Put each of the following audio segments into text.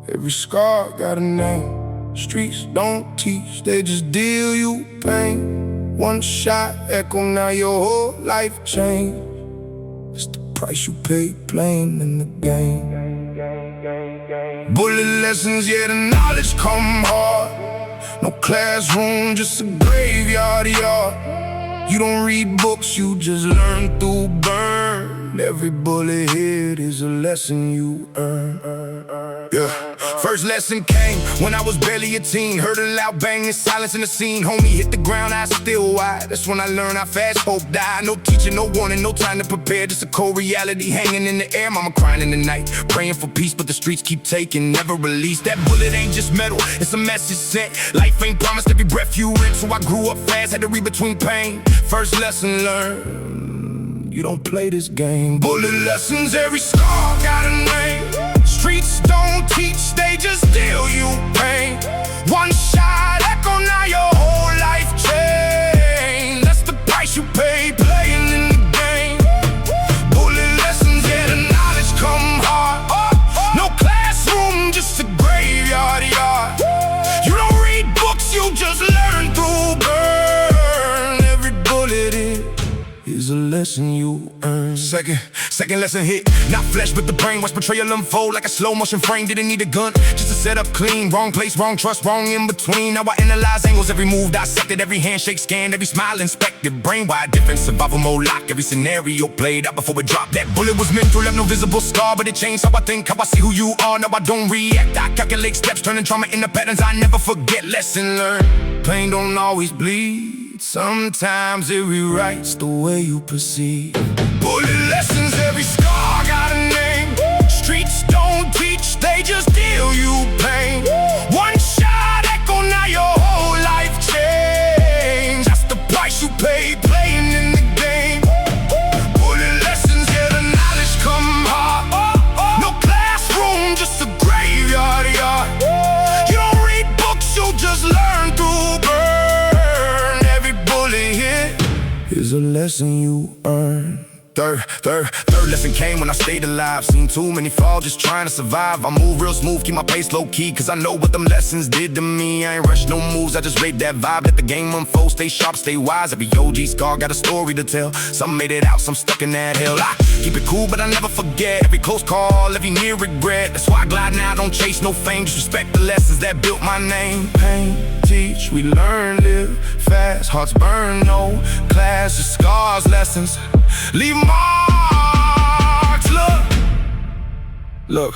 Every scar got a name. Streets don't teach, they just deal you pain. One shot echo, now your whole life changed. It's the price you pay playing in the game. Bullet lessons, yeah, the knowledge come hard. No classroom, just a graveyard yard. You don't read books, you just learn through burn. Every bullet hit is a lesson you earn. Yeah. First lesson came when I was barely a teen. Heard a loud bang and silence in the scene. Homie hit the ground, eyes still wide. That's when I learned how fast hope died. No teaching, no warning, no time to prepare. Just a cold reality hanging in the air. Mama crying in the night, praying for peace, but the streets keep taking, never release. That bullet ain't just metal, it's a message sent. Life ain't promised every breath you in. So I grew up fast, had to read between pain. First lesson learned, you don't play this game. Bullet lessons, every scar got a name. Streets don't teach, they just deal you pain. One shot echo, now your whole life changed. That's the price you pay playing in the game. Bullet lessons, yeah, the knowledge come hard. No classroom, just a graveyard yard. You don't read books, you just learn through burn. Every bullet is a lesson you earn. Second lesson hit, not flesh but the brain. Watch betrayal unfold like a slow motion frame. Didn't need a gun, just to set up clean. Wrong place, wrong trust, wrong in between. Now I analyze angles, every move dissected, every handshake scanned, every smile inspected. Brain wide different, survival mode lock, every scenario played out before it dropped. That bullet was meant to leave no visible scar, but it changed how I think, how I see who you are. Now I don't react, I calculate steps, turning trauma into patterns I never forget. Lesson learned, pain don't always bleed. Sometimes it rewrites the way you perceive. Bullet lessons, every scar got a name. Streets don't teach, they just deal you pain. One shot echo, now your whole life changed. That's the price you pay playing in the game. Bullet lessons, yeah, the knowledge come hard. No classroom, just a graveyard yard. You don't read books, you just learn through burn. Every bullet hit is a lesson you earn. Third lesson came when I stayed alive. Seen too many fall just trying to survive. I move real smooth, keep my pace low key, cause I know what them lessons did to me. I ain't rush no moves, I just rate that vibe. Let the game unfold, stay sharp, stay wise. Every OG scar got a story to tell. Some made it out, some stuck in that hell. I keep it cool, but I never forget. Every close call, every near regret. That's why I glide now, don't chase no fame. Just respect the lessons that built my name. Pain, teach, we learn, live fast. Hearts burn, no class, just scars, lessons leave marks. Look,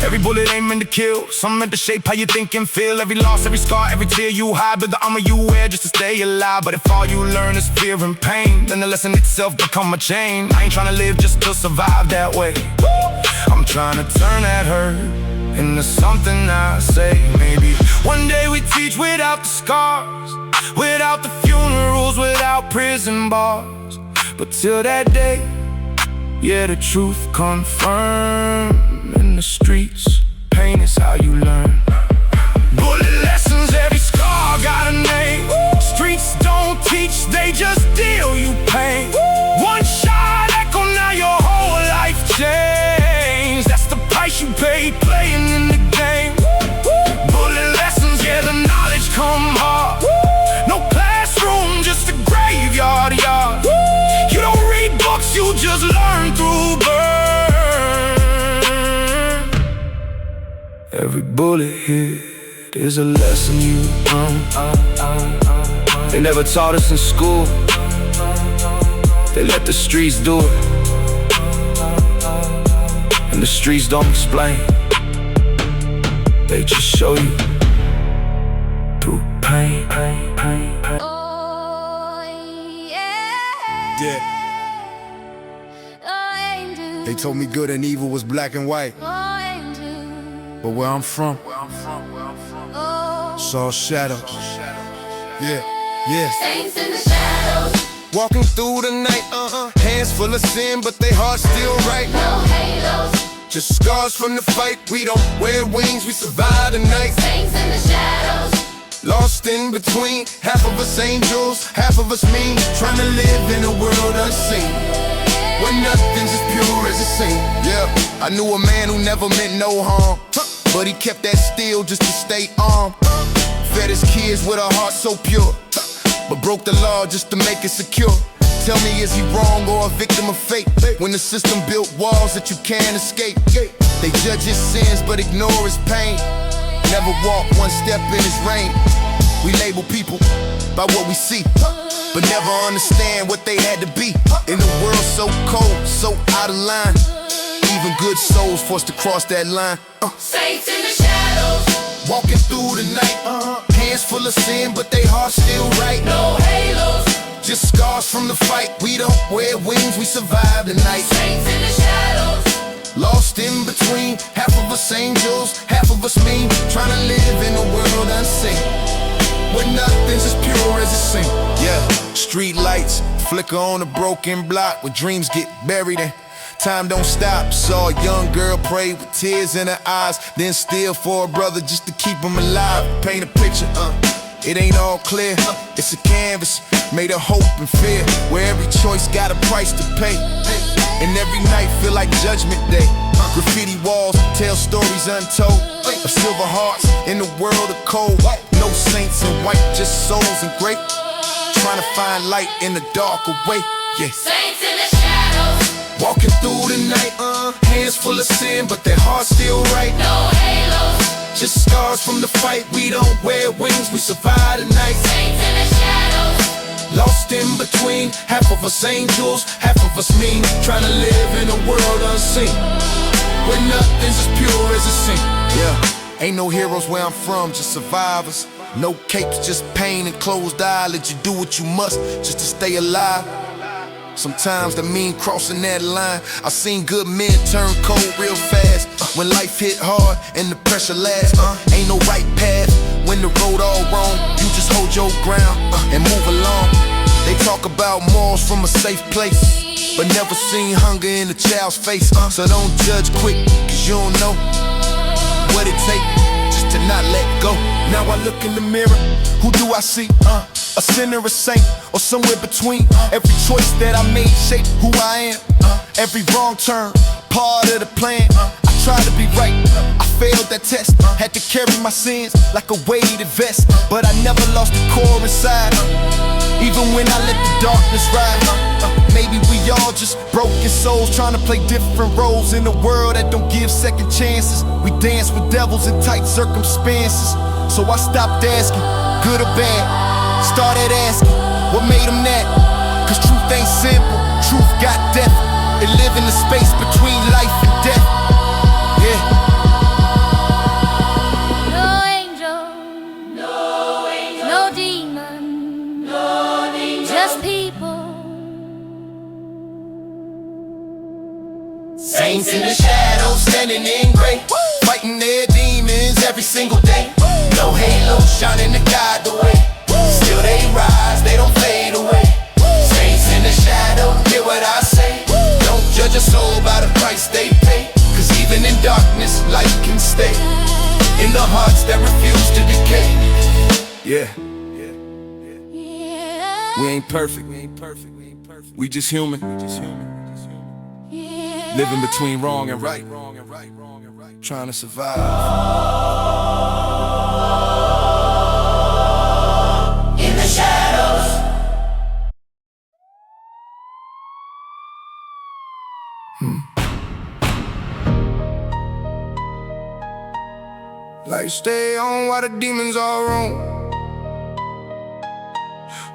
every bullet ain't meant to kill. Some meant to shape how you think and feel. Every loss, every scar, every tear you hide, but the armor you wear just to stay alive. But if all you learn is fear and pain, then the lesson itself become a chain. I ain't trying to live just to survive that way. I'm trying to turn that hurt into something I say. Maybe one day we teach without the scars, without the funerals, without prison bars. But till that day, yeah, the truth confirmed. In the streets, pain is how you learn. Bullet lessons, every scar got a name. Streets don't teach, they just deal you pain. One shot echo, now your whole life changed. That's the price you pay playing in the game. Bullet lessons, yeah, the knowledge come hard. No classroom, just a graveyard yard. You don't read books, you just learn through burn. Every bullet hit is a lesson you They never taught us in school. They let the streets do it, and the streets don't explain. They just show you through pain. Yeah. They told me good and evil was black and white, but where I'm from, it's all shadows. Yeah. Saints in the shadows. Walking through the night, hands full of sin, but they heart still right. No halos. Just scars from the fight. We don't wear wings, we survive the night. Saints in the shadows. Lost in between, half of us angels, half of us mean. Trying to live in a world unseen, where nothing's as pure as it seems. Yeah, I knew a man who never meant no harm, but he kept that steel just to stay armed. Fed his kids with a heart so pure, but broke the law just to make it secure. Tell me, is he wrong or a victim of fate? When the system built walls that you can't escape. They judge his sins but ignore his pain. Never walk one step in his reign. We label people by what we see, but never understand what they had to be. In a world so cold, so out of line, even good souls forced to cross that line. Saints in the shadows, walking through the night, hands full of sin, but they hearts still right. no halos. Just scars from the fight. We don't wear wings, we survive the night. Saints in the shadows, Lost in between, half of us angels, half of us mean. Trying to live in a world unseen, where nothing's as pure as it seems. Yeah, street lights flicker on a broken block, where dreams get buried and time don't stop. Saw a young girl pray with tears in her eyes, then steal for a brother just to keep him alive. Paint a picture, it ain't all clear. It's a canvas made of hope and fear, where every choice got a price to pay, and every night feel like judgment day. Graffiti walls tell stories untold of silver hearts in the world of cold. No saints in white, just souls in gray, trying to find light in the darker way. Yeah. saints in the shadows, Walking through the night, hands full of sin, but their hearts still right. no halos. Just scars from the fight. We don't wear wings, we survive the night. Saints in the shadows, Lost in between, half of us angels, half of us mean. Trying to live in a world unseen, where nothing's as pure as it seems. Yeah, ain't no heroes where I'm from, just survivors. No capes, just pain and closed eyelids. You do what you must just to stay alive. Sometimes that mean crossing that line. I seen good men turn cold real fast, when life hit hard and the pressure lasts. Ain't no right path when the road all wrong. You just hold your ground and move along. They talk about morals from a safe place, but never seen hunger in a child's face. So don't judge quick, cause you don't know what it takes just to not let go. Now I look in the mirror, who do I see? A sinner, a saint, or somewhere between. Every choice that I made shaped who I am. Every wrong turn, part of the plan. I tried to be right, I failed that test. Had to carry my sins like a weighted vest, but I never lost the core inside, even when I let the darkness ride. Maybe we all just broken souls trying to play different roles in a world that don't give second chances. We dance with devils in tight circumstances, so I stopped asking, good or bad. Started asking, what made them that? Cause truth ain't simple, truth got depth. It live in the space between life and death. Yeah. No angel, no demon, just people. Saints in the shadows, standing in gray, fighting their demons every single day. No halo shining to guide the way, still they rise, they don't fade away. Saints in the shadow, hear what I say. Don't judge a soul by the price they pay, cause even in darkness, light can stay in the hearts that refuse to decay. Yeah, Yeah, we ain't perfect, we just human, yeah. living between wrong and right, trying to survive. in the shadows. Lights stay on while the demons all roam.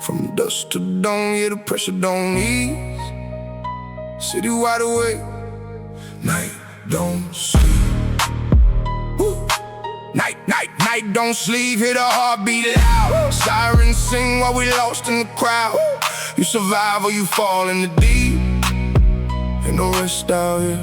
From dusk to dawn, yeah, the pressure don't ease. City wide awake, night don't sleep. Woo. Night don't sleep, hear the heartbeat loud. Sirens sing while we lost in the crowd. You survive or you fall in the deep. Ain't no rest out here,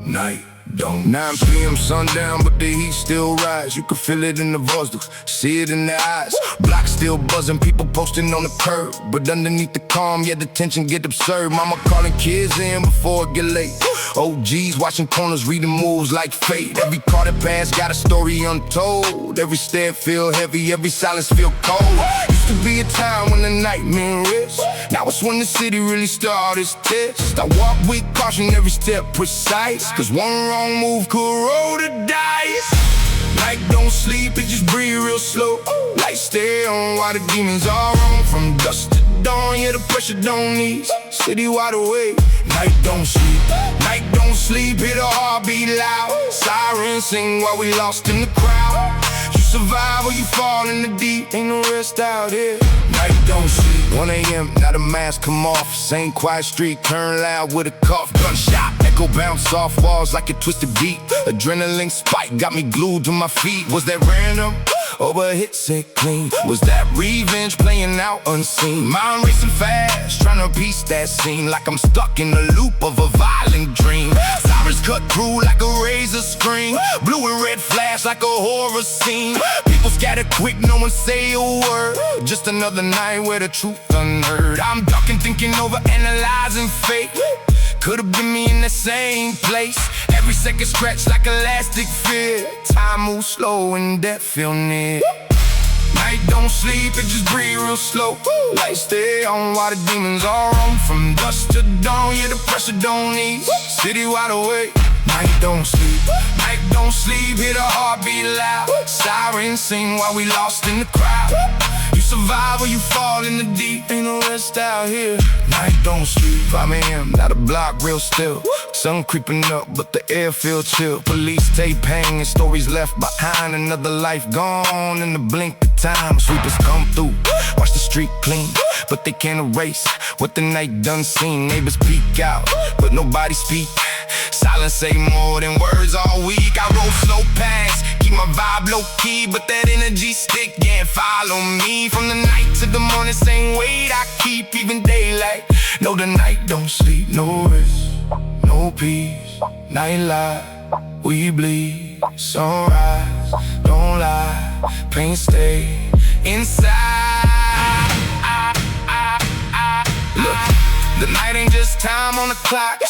night don't. 9 p.m. sundown, but the heat still rise. You can feel it in the voice, see it in the eyes. Block still buzzing, people posting on the curb, but underneath the calm, yeah, the tension get absurd. Mama calling kids in before it get late. OGs watching corners, reading moves like fate. Every car that pass got a story untold. Every step feel heavy, every silence feel cold. You Used to be a time when the night meant rest. Now it's when the city really started its test. I walk with caution, every step precise, cause one wrong move could roll the dice. Night don't sleep, it just breathe real slow. Lights stay on while the demons are on. From dusk to dawn, yeah, the pressure don't ease. City wide awake, night don't sleep. Night don't sleep, hit a heartbeat loud. Sirens sing while we lost in the crowd. You survive or you fall in the deep, ain't no rest out here. Night don't sleep. 1 a.m., now the mask come off. Same quiet street, turn loud with a cough. Gunshot, echo bounce off walls like a twisted beat. Adrenaline spike got me glued to my feet. Was that random? Over hit set clean. Was that revenge playing out unseen? Mind racing fast, trying to piece that scene, like I'm stuck in the loop of a violent dream. Sirens cut through like a razor screen. Blue and red flash like a horror scene. People scatter quick, no one say a word. Just another night where the truth unheard. I'm ducking, thinking over, analyzing fate. Could've been me in the same place. Every second stretched like elastic fear. Time moves slow and death feel near. Night don't sleep, it just breathe real slow. Lights stay on while the demons are on. From dusk to dawn, yeah, the pressure don't ease. City wide awake, night don't sleep. Night don't sleep, hit a heartbeat loud. Sirens sing while we lost in the crowd. You survive or you fall in the deep, ain't no rest out here. Night don't sleep, 5 a.m., now the block real still. Sun creeping up, but the air feel chill. Police tape hanging, stories left behind. Another life gone in the blink of time. Sweepers come through, watch the street clean, but they can't erase what the night done seen. Neighbors peek out, but nobody speak. Silence say more than words all week. I roll slow past, keep my vibe low key, but that energy stick, yeah, follow me. From the night to the morning, same weight I keep, even daylight. No, the night don't sleep, no rest, no peace. Night light, we bleed. Sunrise, don't lie, pain stay inside. Look, the night ain't just time on the clock.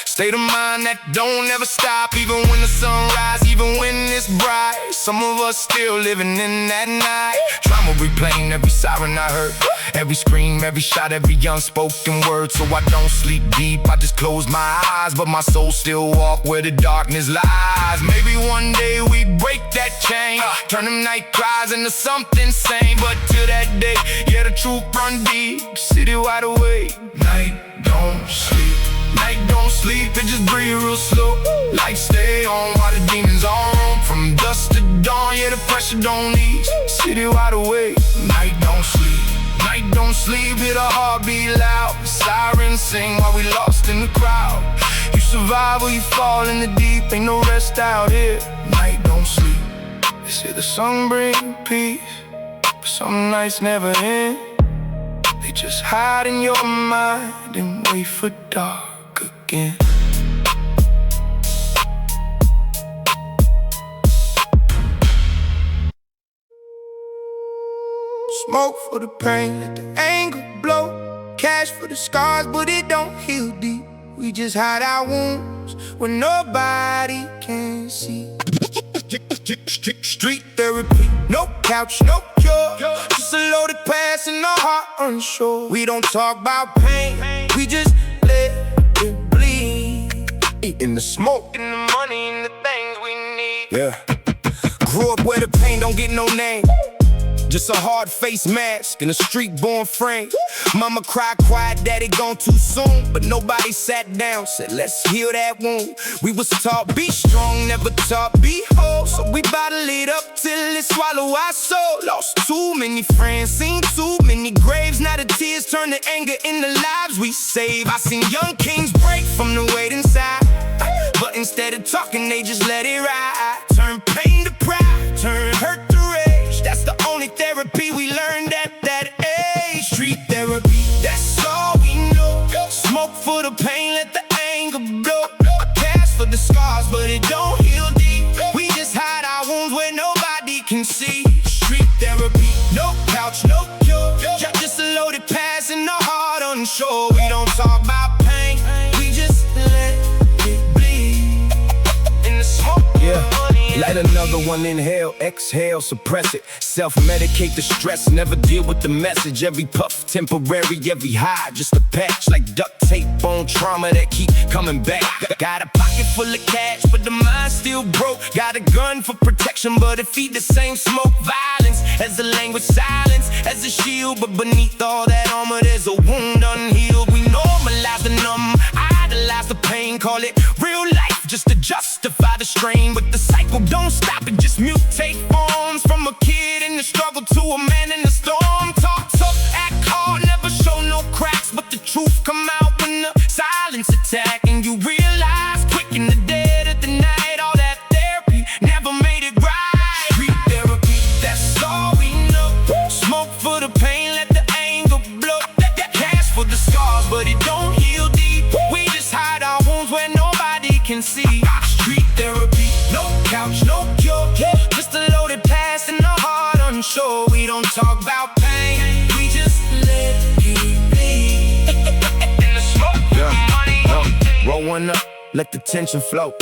State of mind that don't ever stop. Even when the sun rises, even when it's bright. Some of us still living in that night. Trauma replaying every siren I heard, every scream, every shot, every unspoken word. So I don't sleep deep, I just close my eyes, but my soul still walk where the darkness lies. Maybe one day we break that chain, turn them night cries into something sane. But till that day, yeah, the truth run deep. City wide awake, night don't sleep. Night don't sleep, it just breathe real slow. Lights stay on while the demons are on. From dusk to dawn, yeah, the pressure don't ease. City wide awake, night don't sleep. Night don't sleep, hit a heartbeat loud. Sirens sing while we lost in the crowd. You survive or you fall in the deep, ain't no rest out here. Night don't sleep. They say the sun bring peace, but some nights never end. They just hide in your mind and wait for dark again. Smoke for the pain, let the anger blow. Cash for the scars, but it don't heal deep. We just hide our wounds when nobody can see. Street therapy, no couch, no cure. Just a loaded past and a heart unsure. We don't talk about pain, we just let it bleed. Eating the smoke and the money and the things we need. Yeah. Grew up where the pain don't get no name, just a hard face mask and a street-born frame. Mama cried quiet, daddy gone too soon, but nobody sat down, said let's heal that wound. We was taught be strong, never taught be whole, so we bottle it up till it swallow our soul. Lost too many friends, seen too many graves. Now the tears turn to anger in the lives we save. I seen young kings break from the weight inside, but instead of talking they just let it ride. Turn pain to pride, turn hurt to rage. That's the only therapy we learned at that age. Street therapy, that's all we know. Smoke for the pain, let the anger blow. Cash for the scars, but it don't heal deep. We just hide our wounds where nobody can see. Street therapy, no couch, no cure. Just a loaded past and a heart unsure. We don't talk about pain, we just let it bleed. In the smoke, yeah. Light another one one inhale, exhale, suppress it. Self-medicate the stress, never deal with the message. Every puff temporary, every high just a patch. Like duct tape on trauma that keep coming back. Got a pocket full of cash, but the mind still broke. Got a gun for protection, but it feed the same smoke. Violence as a language, silence as a shield. But beneath all that armor, there's a wound unhealed. We normalize the numb, idolize the pain. Call it real life just to justify the strain. But the cycle don't stop, it just mutate forms. From a kid in the struggle to a man in the storm. Talk tough, act hard, never show no cracks. But the truth come out when the silence attack. And you realize quick in the dead of the night, all that therapy never made it right. Street therapy, that's all we know. Smoke for the pain, let the anger blow. Cash for the scars, but it don't heal deep. We just hide our wounds where nobody can see. Street therapy, no couch, no cure. Just a loaded past and a heart unsure. We don't talk about pain, we just let it bleed. In the smoke, money. Roll one up, let the tension flow.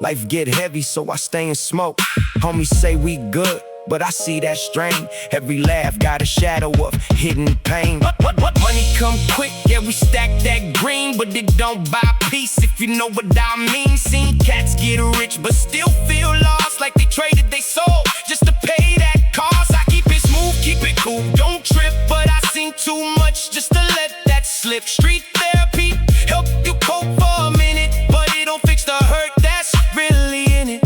Life get heavy, so I stay in smoke. Homies say we good, but I see that strain. Every laugh got a shadow of hidden pain. Money come quick, yeah, we stack that green. But it don't buy peace, if you know what I mean. Seen cats get rich, but still feel lost. Like they traded they soul, just to pay that cost. I keep it smooth, keep it cool, don't trip. But I seen too much just to let that slip. Street therapy, help you cope for a minute, but it don't fix the hurt that's really in it.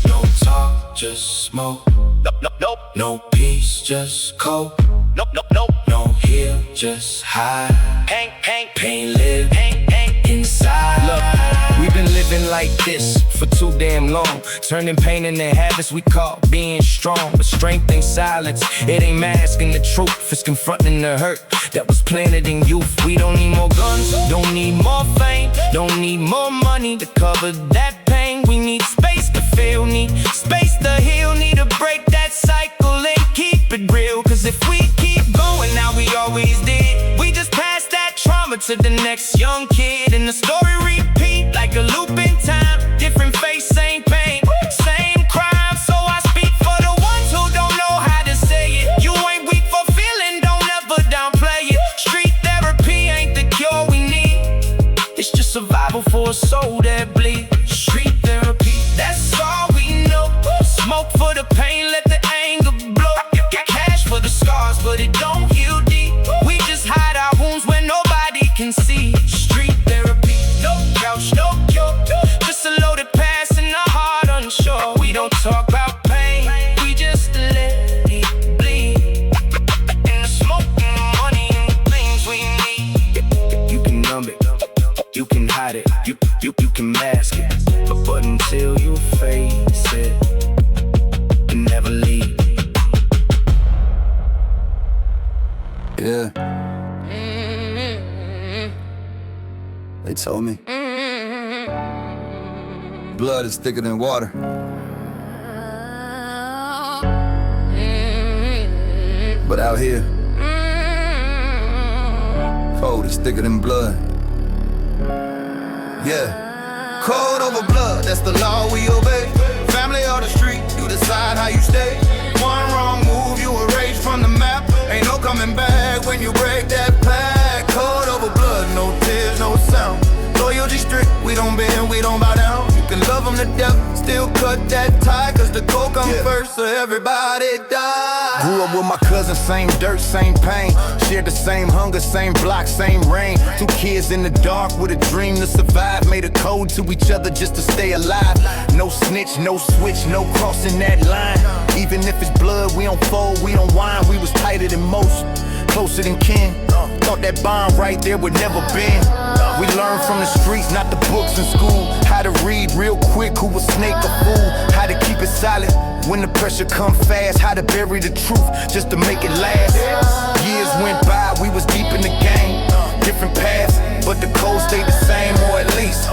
No talk, just smoke. No peace, just cope. No heal, just hide. Pain live inside. Look, we've been living like this for too damn long, turning pain into habits we call being strong. But strength ain't silence, it ain't masking the truth. It's confronting the hurt that was planted in youth. We don't need more guns, don't need more fame, don't need more money to cover that pain. We need space to feel, need space to heal, need to break that cycle and keep it real. Cause if we keep going now we always did, we just pass that trauma to the next young kid. And the story repeat like a loop in time. Different face, same pain, same crime. So I speak for the ones who don't know how to say it. You ain't weak for feeling, don't ever downplay it. Street therapy ain't the cure we need, it's just survival for a soul that bleeds. Street therapy, that's all we know. Smoke for the pain, let the anger blow. Cash for the scars, but it don't heal deep. We just hide our wounds where nobody can see. Street therapy, no couch, no cure. Just a loaded past and a heart unsure. We don't talk about pain, we just let it bleed. In the smoke and the money and the things we need. You can numb it, you can hide it, you can mask it, but until you face it, you never leave. Yeah. They told me blood is thicker than water. But out here, cold is thicker than blood. Yeah. Code over blood, that's the law we obey. Family or the street, you decide how you stay. One wrong move, you erase from the map. Ain't no coming back when you break that pact. Code over blood, no tears, no sound. Loyalty strict, we don't bend, we don't bow down. You can love them to death, still cut that tie. Cause the code come first, so everybody die. Grew up with my cousins, same dirt, same pain. Shared the same hunger, same block, same rain. Two kids in the dark with a dream to survive. Made a code to each other just to stay alive. No snitch, no switch, no crossing that line. Even if it's blood, we don't fold, we don't whine. We was tighter than most, closer than kin. Thought that bond right there would never bend. We learned from the streets, not the books in school. How to read real quick, who a snake or fool. How to keep it silent when the pressure come fast. How to bury the truth just to make it last. Years went by, we was deep in the game. Different paths, but the code stayed the same, or at least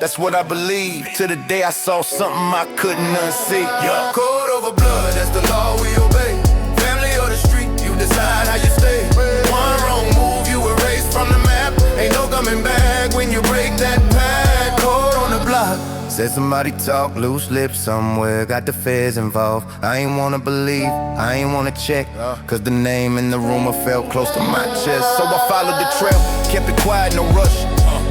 that's what I believe. To the day I saw something I couldn't unsee. Code over blood, that's the law we obey. Family or the street, you decide how you stay. One wrong move, you erase from the map. Ain't no coming back when you break that pact. Code on the block, Said somebody talk, loose lips somewhere, got the feds involved. I ain't wanna believe, I ain't wanna check, cause the name in the rumor felt close to my chest. So I followed the trail, kept it quiet, no rush.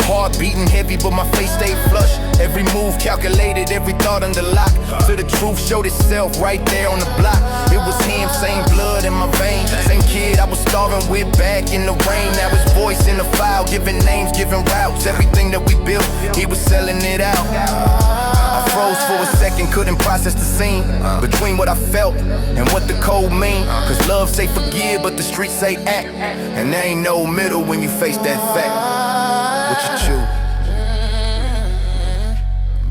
Heart beating heavy, but my face stayed flush. Every move calculated, every thought under lock. Till the truth showed itself right there on the block. It was him, same blood in my veins. Same kid I was starving with back in the rain. Now his voice in the file, giving names, giving routes. Everything that we built, he was selling it out. I froze for a second, couldn't process the scene between what I felt and what the code mean. Cause love say forgive, but the streets say act. And there ain't no middle when you face that fact. What you choose?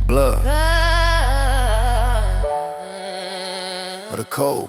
Blood or the code?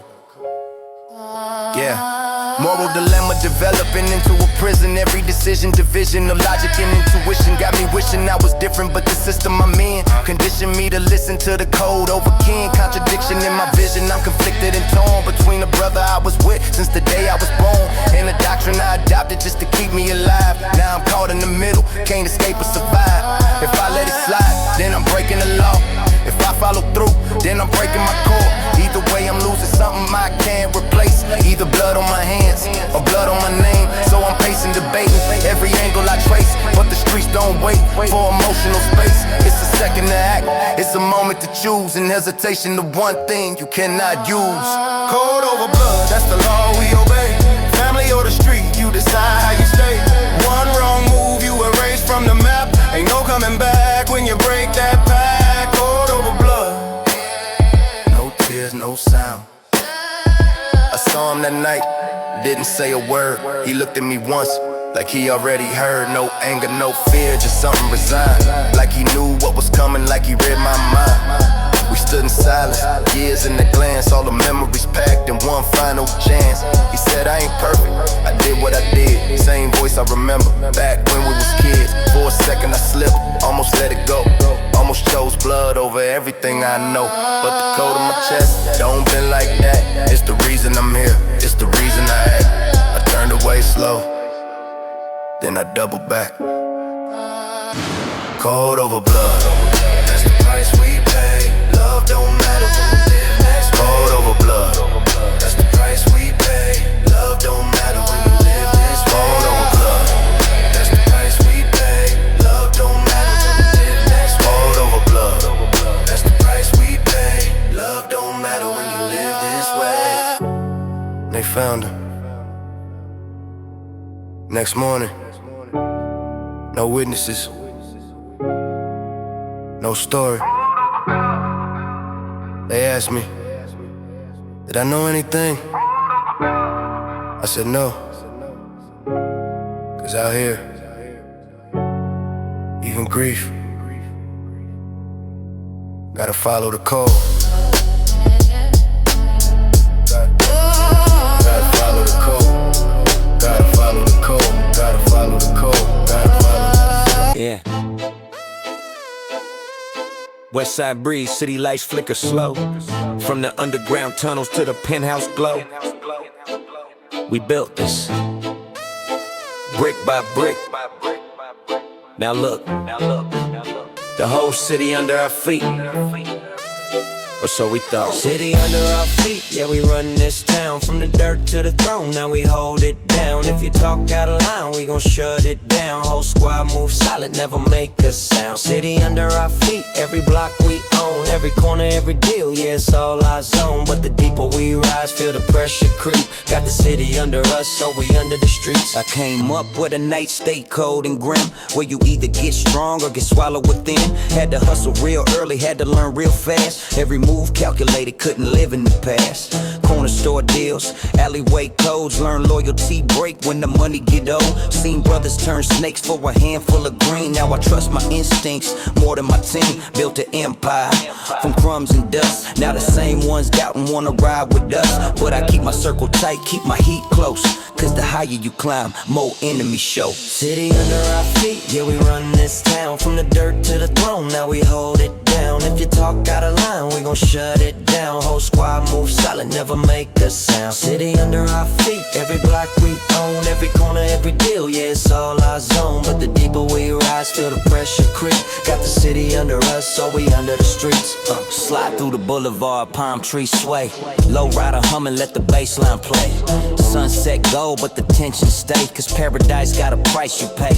Yeah. Moral dilemma developing into a prison. Every decision, division of logic and intuition got me wishing I was different, but the system I'm in conditioned me to listen to the code over kin. Contradiction in my vision, I'm conflicted and torn between the brother I was with since the day I was born and the doctrine I adopted just to keep me alive. Now I'm caught in the middle, can't escape or survive. If I let it slide, then I'm breaking the law. If I follow through, then I'm breaking my core. Either way, I'm losing something I can't replace. Either blood on my hands or blood on my name. So I'm pacing, debating every angle I trace. But the streets don't wait for emotional space. It's a second to act, it's a moment to choose. And hesitation, the one thing you cannot use. Code over blood, that's the law we obey. Family or the street, you decide how you stay. One wrong move, you erase from the map. Ain't no coming back when you break that pact. Code over blood. No tears, no sound. I saw him that night, didn't say a word. He looked at me once, like he already heard. No anger, no fear, just something resigned. Like he knew what was coming, like he read my mind. We stood in silence, years in the glance. All the memories packed in one final chance. He said I ain't perfect, I did what I did. Same voice I remember, back when we was kids. For a second I slipped, almost let it go. Almost chose blood over everything I know. But the code on my chest don't bend like that. It's the reason I'm here, it's the reason I act. I turned away slow, then I doubled back. Code over blood, that's the price we pay. Love don't matter when we live next. Code over blood, that's the price we pay. Love don't matter when we live this. Code over blood, that's the price we pay. Love don't matter when we live next. Code over blood, that's the price we pay. Love don't matter when you live this way. They found her. Next morning, no witnesses, no story. They asked me, did I know anything? I said no. Cause out here, even grief gotta follow the code. Gotta follow the code. Gotta follow the code. Gotta follow the code. Gotta follow the code. Yeah. Westside breeze, city lights flicker slow. From the underground tunnels to the penthouse glow. We built this, brick by brick. Now look, the whole city under our feet. Or so we thought. City under our feet, yeah, we run this town. From the dirt to the throne, now we hold it down. If you talk out of line, we gon' shut it down. Whole squad move silent, never make a sound. City under our feet, every block we own. Every corner, every deal, yeah, it's all our zone. But the deeper we rise, feel the pressure creep. Got the city under us, so we under the streets. I came up with a night state cold and grim, where you either get strong or get swallowed within. Had to hustle real early, had to learn real fast. Every move calculated, couldn't live in the past. Corner store deals, alleyway codes. Learn loyalty break when the money get old. Seen brothers turn snakes for a handful of green. Now I trust my instincts more than my team. Built an empire from crumbs and dust. Now the same ones doubt and wanna ride with us. But I keep my circle tight, keep my heat close. Cause the higher you climb, more enemies show. City under our feet, yeah, we run this town. From the dirt to the throne, now we hold it down. If you talk out of line, we gon' shut it down. Whole squad move silent, never make a sound. City under our feet, every block we own. Every corner, every deal, yeah, it's all our zone. But the deeper we rise, feel the pressure creep. Got the city under us, so we under the streets. Slide through the boulevard, palm trees sway. Low rider humming, let the bass line play. Sunset gold, but the tension stay. Cause paradise got a price you pay.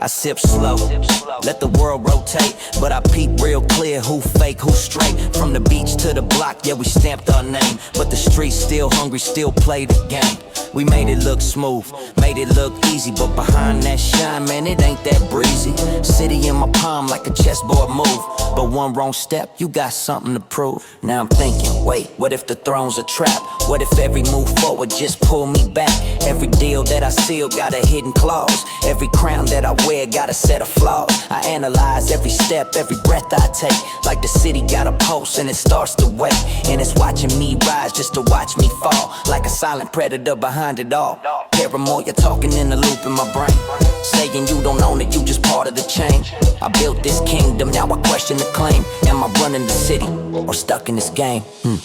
I sip slow, let the world rotate. But I peep real clear, who fake, who straight. From the beach to the block, yeah, we stamped our name. But the streets still hungry, still play the game. We made it look smooth, made it look easy. But behind that shine, man, it ain't that breezy. City in my palm like a chessboard move. But one wrong step, you got something to prove. Now I'm thinking, wait, what if the throne's a trap? What if every move forward just pull me back? Every deal that I seal got a hidden clause. Every crown that I wear got a set of flaws. I analyze every step, every breath I take. Like the city got a pulse and it starts to wake. And it's watching me rise just to watch me fall. Like a silent predator behind it all. Paranoia talking in the loop in my brain. Saying you don't own it, you just part of the change. I built this kingdom, now I question the claim. Am I running the city or stuck in this game?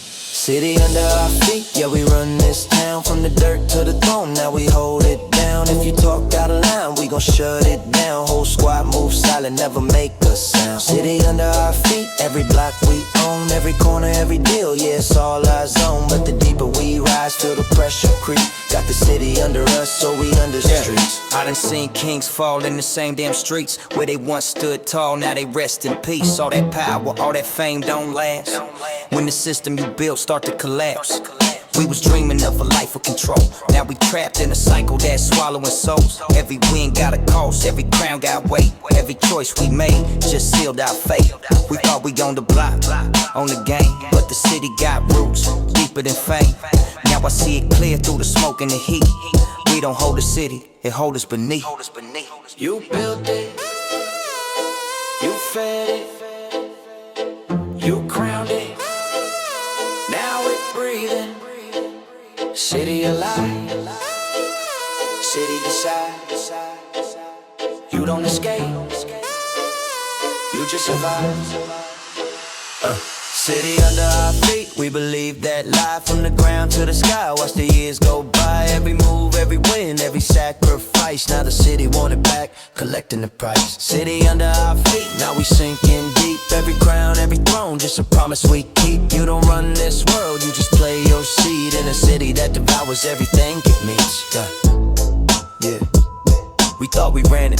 City under our feet, yeah, we run this town. From the dirt to the throne, now we hold it down. If you talk out of line, we gon' shut it down. Whole squad move silent, never make a sound. City under our feet, every block we own. Every corner, every deal, yeah, it's all our zone. But the deeper we rise, feel the pressure creep. Got the city under us, so we under the streets. I done seen kings fall in the same damn streets. Where they once stood tall, now they rest in peace. All that power, all that fame don't last. When the system you built start to collapse. We was dreaming of a life of control. Now we trapped in a cycle that's swallowing souls. Every win got a cost, every crown got weight. Every choice we made just sealed our fate. We thought we on the block, on the game, but the city got roots deeper than fame. Now I see it clear through the smoke and the heat. We don't hold the city, it hold us beneath. You built it, you fed it, you crowned it. Now it's breathing. City alive, city decide. You don't escape, you just survive. City under our feet, we believe that lie. From the ground to the sky, watch the years go by. Every move, every win, every sacrifice. Now the city want it back, collecting the price. City under our feet, now we sinking deep. Every crown, every throne, just a promise we keep. You don't run this world, you just play your seed. In a city that devours everything it meets. Yeah. We thought we ran it.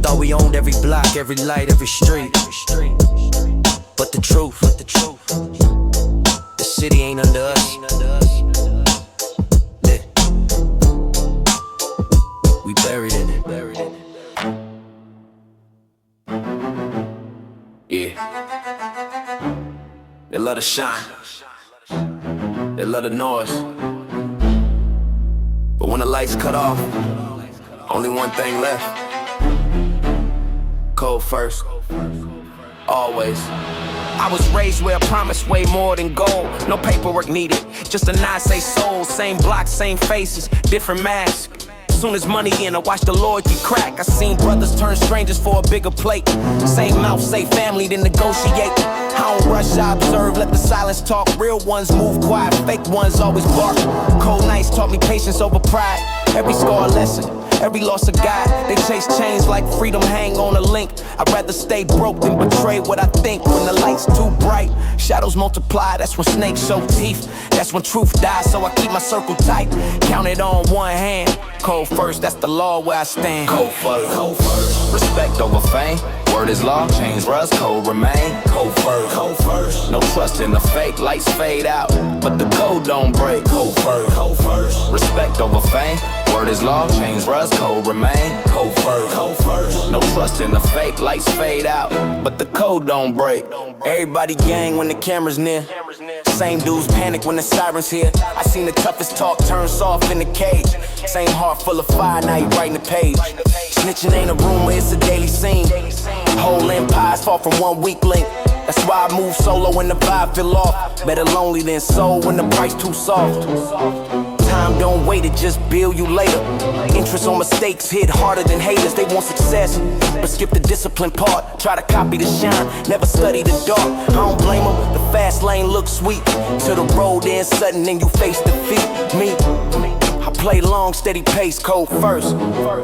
Thought we owned every block, every light, every street. But the truth, the city ain't under us. Yeah. We buried in it. Yeah. They love to shine. They love the noise. But when the lights cut off, only one thing left. Cold first, always. I was raised where I promised way more than gold. No paperwork needed, just a nod say soul. Same block, same faces, different masks. Soon as money in, I watched the loyalty crack. I seen brothers turn strangers for a bigger plate. Same mouth say family, then negotiate. I don't rush, I observe, let the silence talk. Real ones move quiet, fake ones always bark. Cold nights taught me patience over pride. Every scar a lesson, every loss a guide. They chase chains like freedom hang on a link. I'd rather stay broke than betray what I think. When the light's too bright, shadows multiply. That's when snakes show teeth, that's when truth dies. So I keep my circle tight, count it on one hand. Cold first, that's the law where I stand. Cold first, respect over fame. Word is law, chains rust, code remain. Cold first, no trust in the fake. Lights fade out, but the code don't break. Cold first, respect over fame. Word is law, chains rust, code remain. Cold first, no trust in the fake. Lights fade out, but the code don't break. Everybody gang when the camera's near. Same dudes panic when the sirens here. I seen the toughest talk turn soft in the cage. Same heart full of fire, now you writing the page. Snitching ain't a rumor, it's a daily scene. Whole empires fall from one weak link. That's why I move solo when the vibe feel off. Better lonely than soul when the price too soft. Time don't wait, it just bill you later. Interest on mistakes hit harder than haters. They want success, but skip the discipline part. Try to copy the shine, never study the dark. I don't blame them, the fast lane looks sweet. Till the road ends sudden and you face defeat. Me, I play long, steady pace, cold first.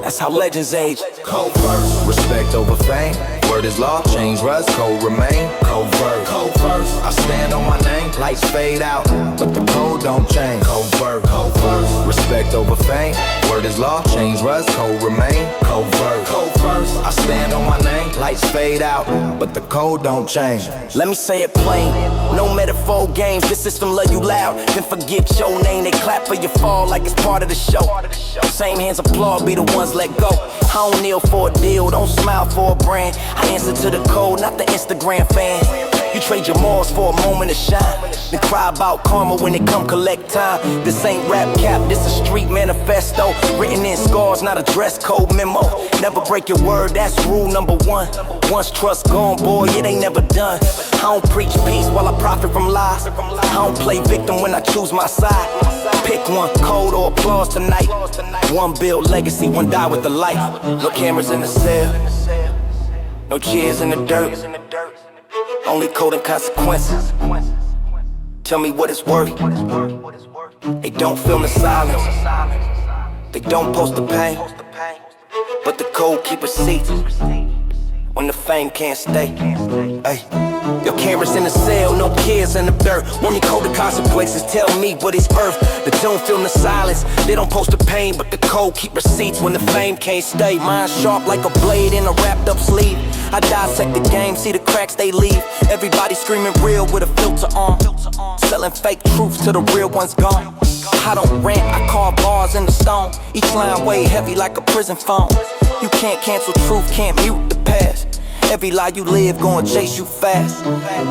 That's how legends age. Cold first. Respect over fame. Word is law, change rust, code remain. Cold verse. Cold verse. I stand on my name, lights fade out, but the code don't change. Cold verse. Cold verse. Respect over fame. Word is law, change rust, code remain. Cold verse. Cold verse. I stand on my name, lights fade out, but the code don't change. Let me say it plain. No metaphor games, the system love you loud. Then forget your name, they clap for your fall like it's part of the show. Same hands applaud, be the ones let go. I don't kneel for a deal, don't smile for a brand. I answer to the code, not the Instagram fan. You trade your morals for a moment of shine, then cry about karma when it come collect time. This ain't rap cap, this a street manifesto. Written in scars, not a dress code memo. Never break your word, that's rule number one. Once trust gone, boy, it ain't never done. I don't preach peace while I profit from lies. I don't play victim when I choose my side. Pick one, code or applause tonight. One build legacy, one die with the light. No cameras in the cell, no cheers in the dirt. Only code and consequences. Tell me what it's worth. They don't feel the silence. They don't post the pain, but the code keep receipts when the fame can't stay. Ay. Your cameras in the cell, no kids in the dirt. Only code the consequences, tell me what it's worth. They don't feel the silence, they don't post the pain, but the code keep receipts when the fame can't stay. Mind sharp like a blade in a wrapped up sleeve. I dissect the game, see the cracks they leave. Everybody screaming real with a filter on, selling fake truths till the real one's gone. I don't rant, I carve bars in the stone. Each line weigh heavy like a prison phone. You can't cancel truth, can't mute the past. Every lie you live gon' chase you fast.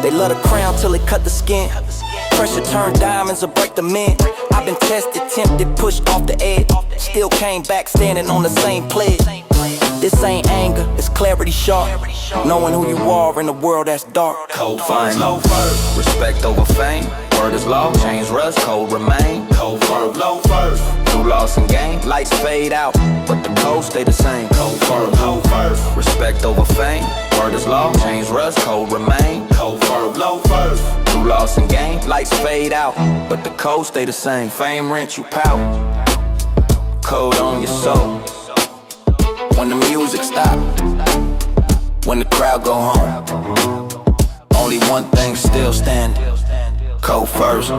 They love the crown till it cut the skin. Pressure turn diamonds or break the men. I've been tested, tempted, pushed off the edge. Still came back standing on the same pledge. This ain't anger, it's clarity sharp. Knowing who you are in a world that's dark. Code fine, low first. Respect over fame. Word is law, change rust, code remain. Code first, low first. New loss and gain, lights fade out, but the code stay the same. Code first, low first. Respect over fame. Word is law, change rust, code remain. Code first, low first. New loss and gain, lights fade out, but the code stay the same. Fame, rent, you pout. Code on your soul. When the music stop, when the crowd go home, only one thing still standing. Code first.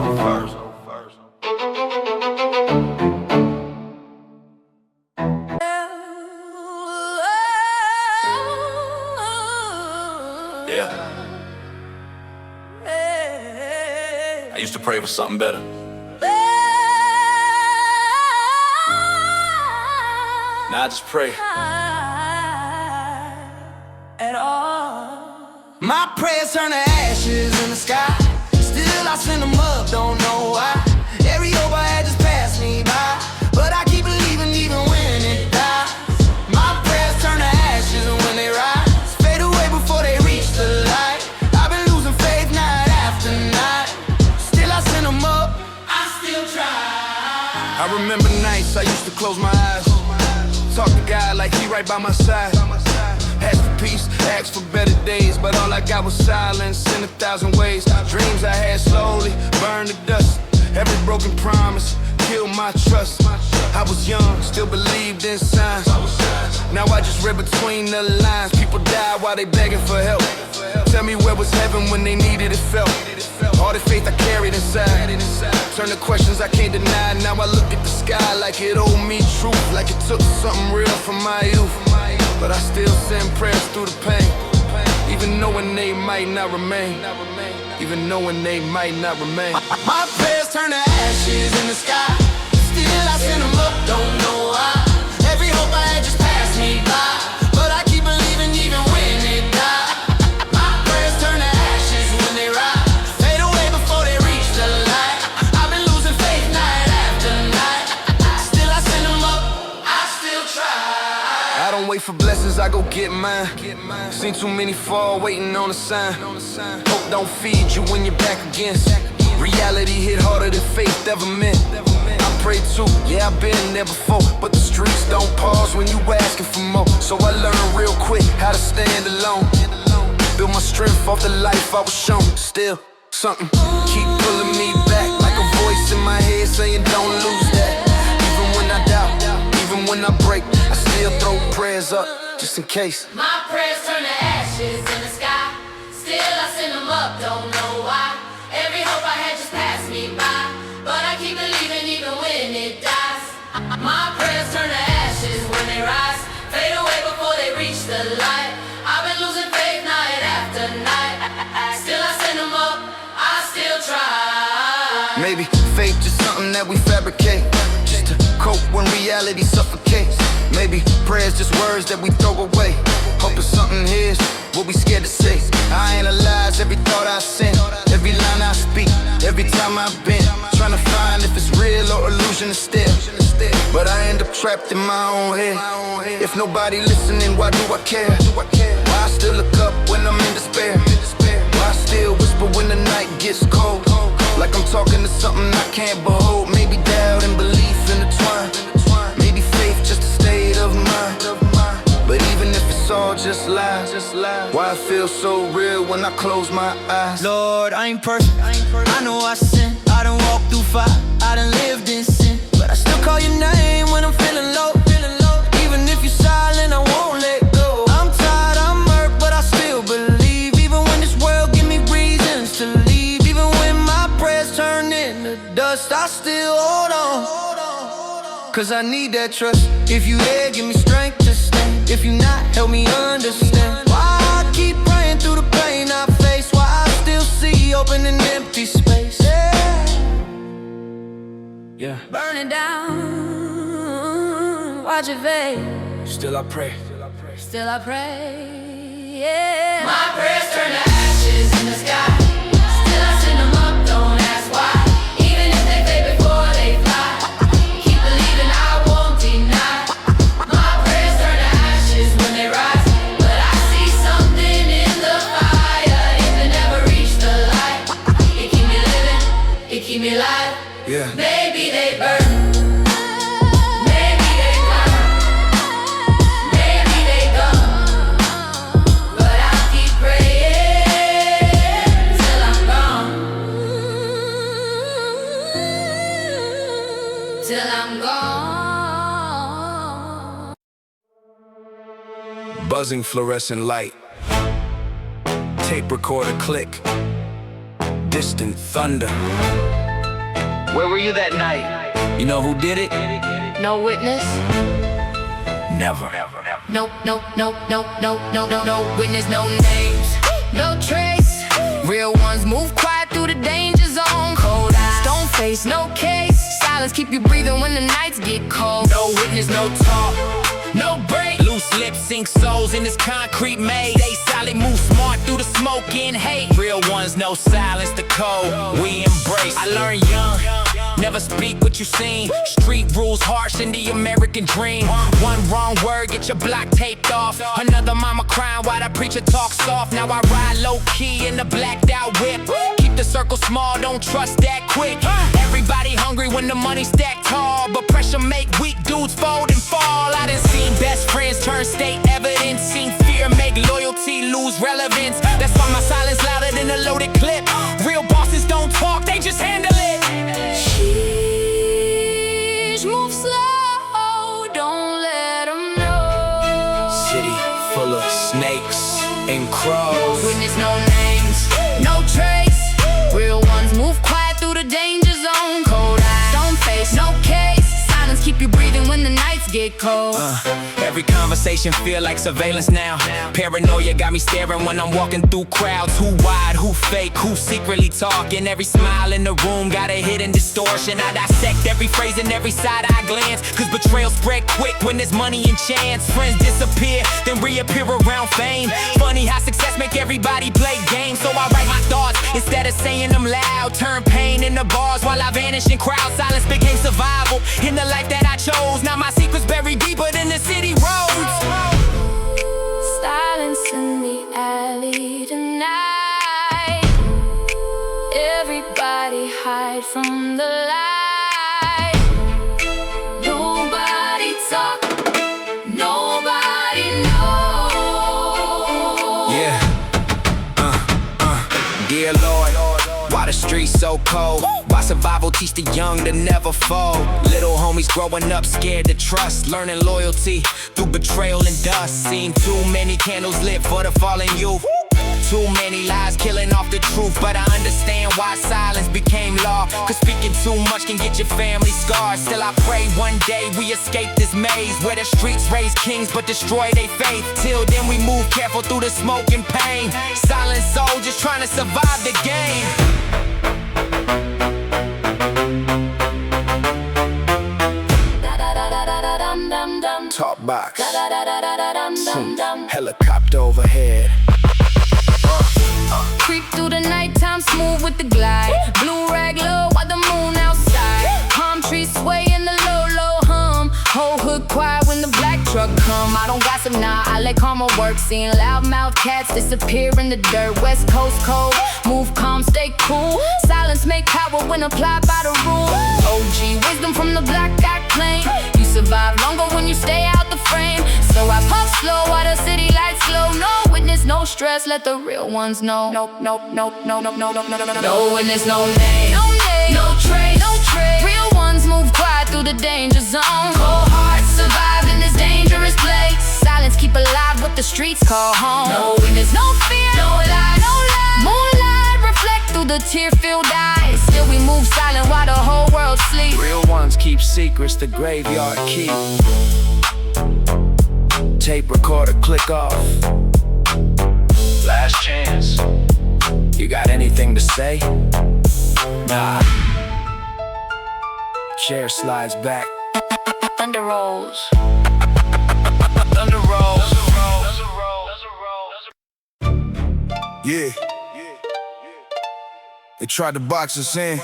Yeah. I used to pray for something better. Now I just pray. My prayers turn to ashes in the sky. Still I send them up, don't know why. Every hope I had just passed me by, but I keep believing even when it dies. My prayers turn to ashes when they rise, fade away before they reach the light. I've been losing faith night after night. Still I send them up, I still try. I remember nights I used to close my eyes, talk to God like he right by my side. Ask for peace, ask for better days, but all I got was silence in 1,000 ways. Dreams I had slowly burned to dust. Every broken promise killed my trust. I was young, still believed in signs. Now I just read between the lines. People die while they begging for help. Tell me where was heaven when they needed it felt. All the faith I carried inside turn to questions I can't deny. Now I look at the sky like it owed me truth, like it took something real from my youth. But I still send prayers through the pain, even knowing they might not remain. Even knowing they might not remain. My prayers turn to ashes in the sky. Still I send them up, don't know why. Every hope I had just passed me by, but I keep believing even when it dies. My prayers turn to ashes when they rise, fade away before they reach the light. I've been losing faith night after night. Still I send them up, I still try. I don't wait for blessings, I go get mine. Seen too many fall waiting on a sign. Hope don't feed you when you're back against. Reality hit harder than faith ever meant. I pray too, yeah I've been there before, but the streets don't pause when you asking for more. So I learned real quick how to stand alone. Build my strength off the life I was shown. Still, something keep pulling me back, like a voice in my head saying don't lose that. Even when when I break, I still throw prayers up, just in case. My prayers turn to ashes in the sky. Still I send them up, don't know why. Every hope I had just passed me by, but I keep believing even when it dies. My prayers turn to ashes when they rise, fade away before they reach the light. I've been losing faith night after night. Still I send them up, I still try. Maybe faith just something that we fabricate, just to cope when reality suffocates. Maybe prayers just words that we throw away, hoping something hears what we scared to say. I analyze every thought I send, every line I speak, every time I've been trying to find if it's real or illusion instead. But I end up trapped in my own head. If nobody listening, why do I care? Why I still look up when I'm in despair? Why I still whisper when the night gets cold? Like I'm talking to something I can't behold. Maybe doubt and belief intertwine. Maybe faith just a state of mind. But even if it's all just lies, why it feels so real when I close my eyes? Lord, I ain't perfect, I know I sin. I done walked through fire, I done lived in sin, but I still call your name when I'm feeling low. Even if you're silent, I won't let go. I'm tired, I'm hurt, but I still believe. Even when this world give me reasons to leave, even when my prayers turn into dust, I still hold on, cause I need that trust. If you there, give me strength to stand. If you not, help me understand why I keep praying through the pain I face, why I still see open and empty space. Yeah. Burn it down, watch it fade. Still I pray. Still I pray, yeah. My prayers turn to ashes in the sky. Still I send them up, don't ask why. Even if they fade before they fly, keep believing, I won't deny. My prayers turn to ashes when they rise, but I see something in the fire. If it never reached the light, it keep me living, it keep me alive. Yeah. Maybe they burn, maybe they burn, maybe they gone, but I'll keep praying till I'm gone, till I'm gone. Buzzing fluorescent light, tape recorder click, distant thunder. Where were you that night? You know who did it? No witness, Never. no witness, no names, no trace. Real ones move quiet through the danger zone. Cold eyes, stone face, no case. Silence keep you breathing when the nights get cold. No witness, no talk, no break. Loose lips sink souls in this concrete maze. Stay solid, move smart through the smoke and hate. Real ones know silence, the code we embrace. I learned young, never speak what you seen. Street rules harsh in the American dream. One wrong word, get your block taped off. Another mama crying while the preacher talks soft. Now I ride low key in the blacked out whip. Keep the circle small, don't trust that quick. Everybody hungry when the money stacked tall, but pressure make weak dudes fold and fall. I done seen best friends turn state evidence, seen fear make loyalty lose relevance. That's why my silence louder than a loaded clip. Real bosses don't talk, they just handle it. Sheesh, move slow, don't let 'em know. City full of snakes and crows. Witness, no names, no trace. Real ones move quiet through the danger zone. Cold eyes, stone face, no case. Silence keep you breathing when the nights get cold. Every conversation feel like surveillance now. Paranoia got me staring when I'm walking through crowds. Who wide, who fake, who secretly talking. Every smile in the room got a hidden distortion. I dissect every phrase and every side I glance, cause betrayal spread quick when there's money and chance. Friends disappear, then reappear around fame. Funny how success make everybody play games. So I write my thoughts instead of saying them loud. Turn pain into bars while I vanish in crowds. Silence became survival in the life that I chose. Now my secrets buried deeper than the city roads. Silence in the alley tonight. Everybody hide from the light. Nobody talk, nobody know. Yeah. Dear Lord, why Why the streets so cold? Why survival teach the young to never fold? Little homies growing up scared to trust, learning loyalty through betrayal and dust. Seen too many candles lit for the fallen youth. Too many lies killing off the truth, but I understand why silence became law. Cause speaking too much can get your family scarred. Still I pray one day we escape this maze where the streets raise kings but destroy their faith. Till then we move careful through the smoke and pain. Silent soldiers trying to survive the game. Talk box. Helicopter overhead. Creep through the nighttime smooth with the glide. Blue rag low while the moon outside. Palm trees sway in the low, low hum. Whole hood quiet when the black truck come. I don't gossip now, I let karma work. Seeing loudmouth cats disappear in the dirt. West Coast cold, move calm, stay cool. Silence make power when applied by the rule. OG wisdom from the block I claim. You survive longer when you stay out the frame. So I puff slow while the city lights glow. No witness, no stress, let the real ones know. No witness, no name. No trace, no trace. Real ones move quiet through the danger zone. Cold hearts survive in this dangerous place. Silence keep alive what the streets call home. No witness, no fear, no lie, no lie. Moonlight reflect through the tear-filled eyes. Still we move silent while the whole world sleeps. Real ones keep secrets, the graveyard keep. Tape recorder click off. Last chance. You got anything to say? Nah. Chair slides back. Thunder rolls. Thunder rolls. Yeah. They tried to box us in,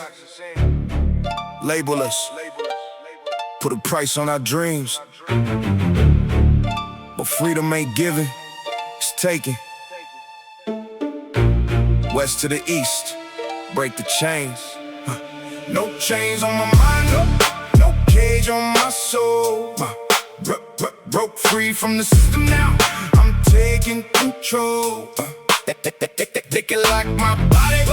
label us, put a price on our dreams. But freedom ain't given, it's taken. West to the east, break the chains. No chains on my mind, no cage on my soul. Broke free from the system now, I'm taking control. They can lock my body,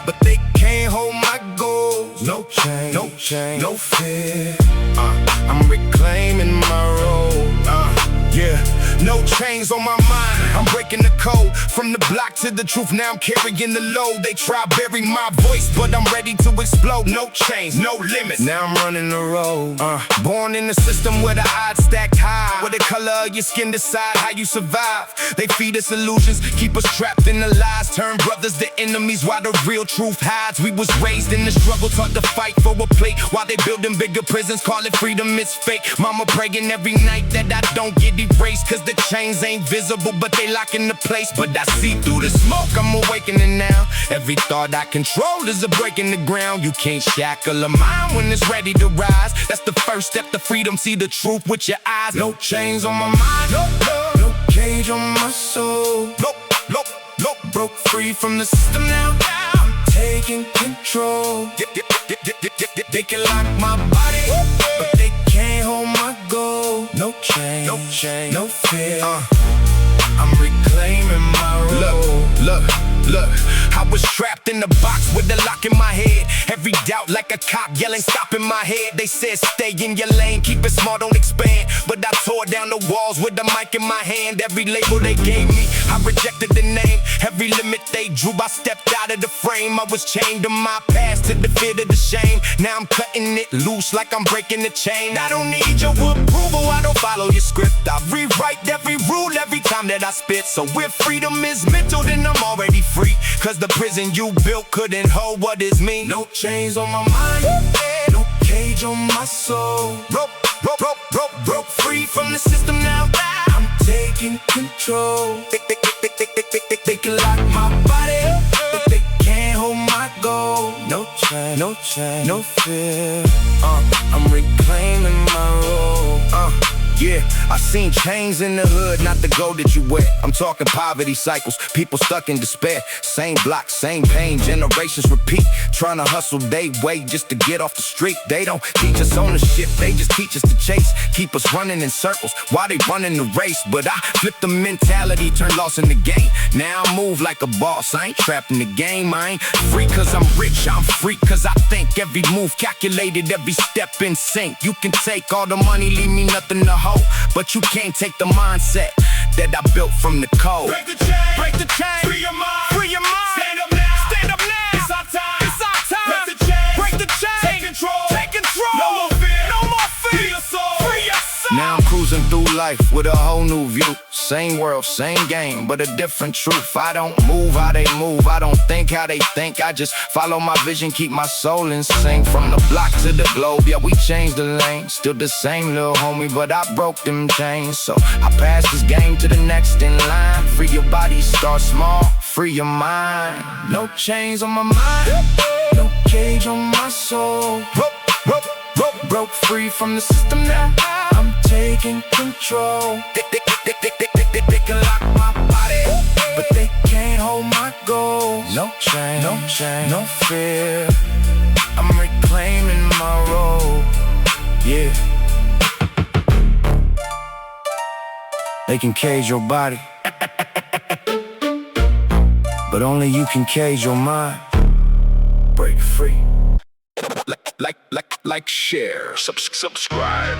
but they can't hold my goals. No chain, no chain, no fear. I'm reclaiming my role. Yeah, no chains on my mind. I'm breaking the code from the block to the truth. Now I'm carrying the load. They try bury my voice, but I'm ready to explode. No chains, no limits. Now I'm running the road. Born in the system where the odds stacked high, where the color of your skin decide how you survive. They feed us illusions, keep us trapped in the lies. Turn brothers to enemies while the real truth hides. We was raised in the struggle, taught to fight for a plate, while they building bigger prisons, call it freedom, it's fake. Mama praying every night that I don't get erased, cause the chains ain't visible, but they lock in the place. But I see through the smoke, I'm awakening now. Every thought I control is a break in the ground. You can't shackle a mind when it's ready to rise. That's the first step to freedom, see the truth with your eyes. No chains on my mind, no cage on my soul. Broke free from the system now, I'm taking control. They can lock my body, but they can't hold my goal. No chain, no fear. I'm reclaiming my role. Look, I was trapped in the box with the lock in my head. Every doubt like a cop yelling, stop in my head. They said stay in your lane, keep it small, don't expand. But I tore down the walls with the mic in my hand. Every label they gave me, I rejected the name. Every limit they drew, I stepped out of the frame. I was chained to my past, to the fear, to the shame. Now I'm cutting it loose like I'm breaking the chain. I don't need your approval, I don't follow your script. I rewrite every rule every time that I spit. So if freedom is mental, then I'm already free. Cause the prison you built couldn't hold what is me. No chains on my mind, no cage on my soul. Broke free from the system now, I'm taking control. They can lock my body, but they can't hold my goal. No chain, no fear. I'm reclaiming my role. Yeah, I seen chains in the hood, not the gold that you wear. I'm talking poverty cycles, people stuck in despair. Same block, same pain, generations repeat. Trying to hustle day way just to get off the street. They don't teach us ownership, they just teach us to chase. Keep us running in circles while they running the race. But I flipped the mentality, turned loss in the game. Now I move like a boss, I ain't trapped in the game. I ain't free cause I'm rich, I'm free cause I think. Every move calculated, every step in sync. You can take all the money, leave me nothing to hold, but you can't take the mindset that I built from the code. Break the chain, break the chain, free your mind, free your mind. stand up now, stand up now. It's our time, it's our time. break the chain, break the chain, take control, take control. No more fear, no more fear. Free your soul, free your soul. Now I'm cruising through life with a whole new view. Same world, same game, but a different truth. I don't move how they move, I don't think how they think. I just follow my vision, keep my soul in sync. From the block to the globe, yeah, we changed the lane. Still the same little homie, but I broke them chains. So I pass this game to the next in line. Free your body, start small, free your mind. No chains on my mind, no cage on my soul. Broke free from the system now, I'm taking control. They can lock my body, but they can't hold my goals. No chain, no chain, no fear. I'm reclaiming my role, yeah. They can cage your body, but only you can cage your mind. Break free. Like, share, subscribe.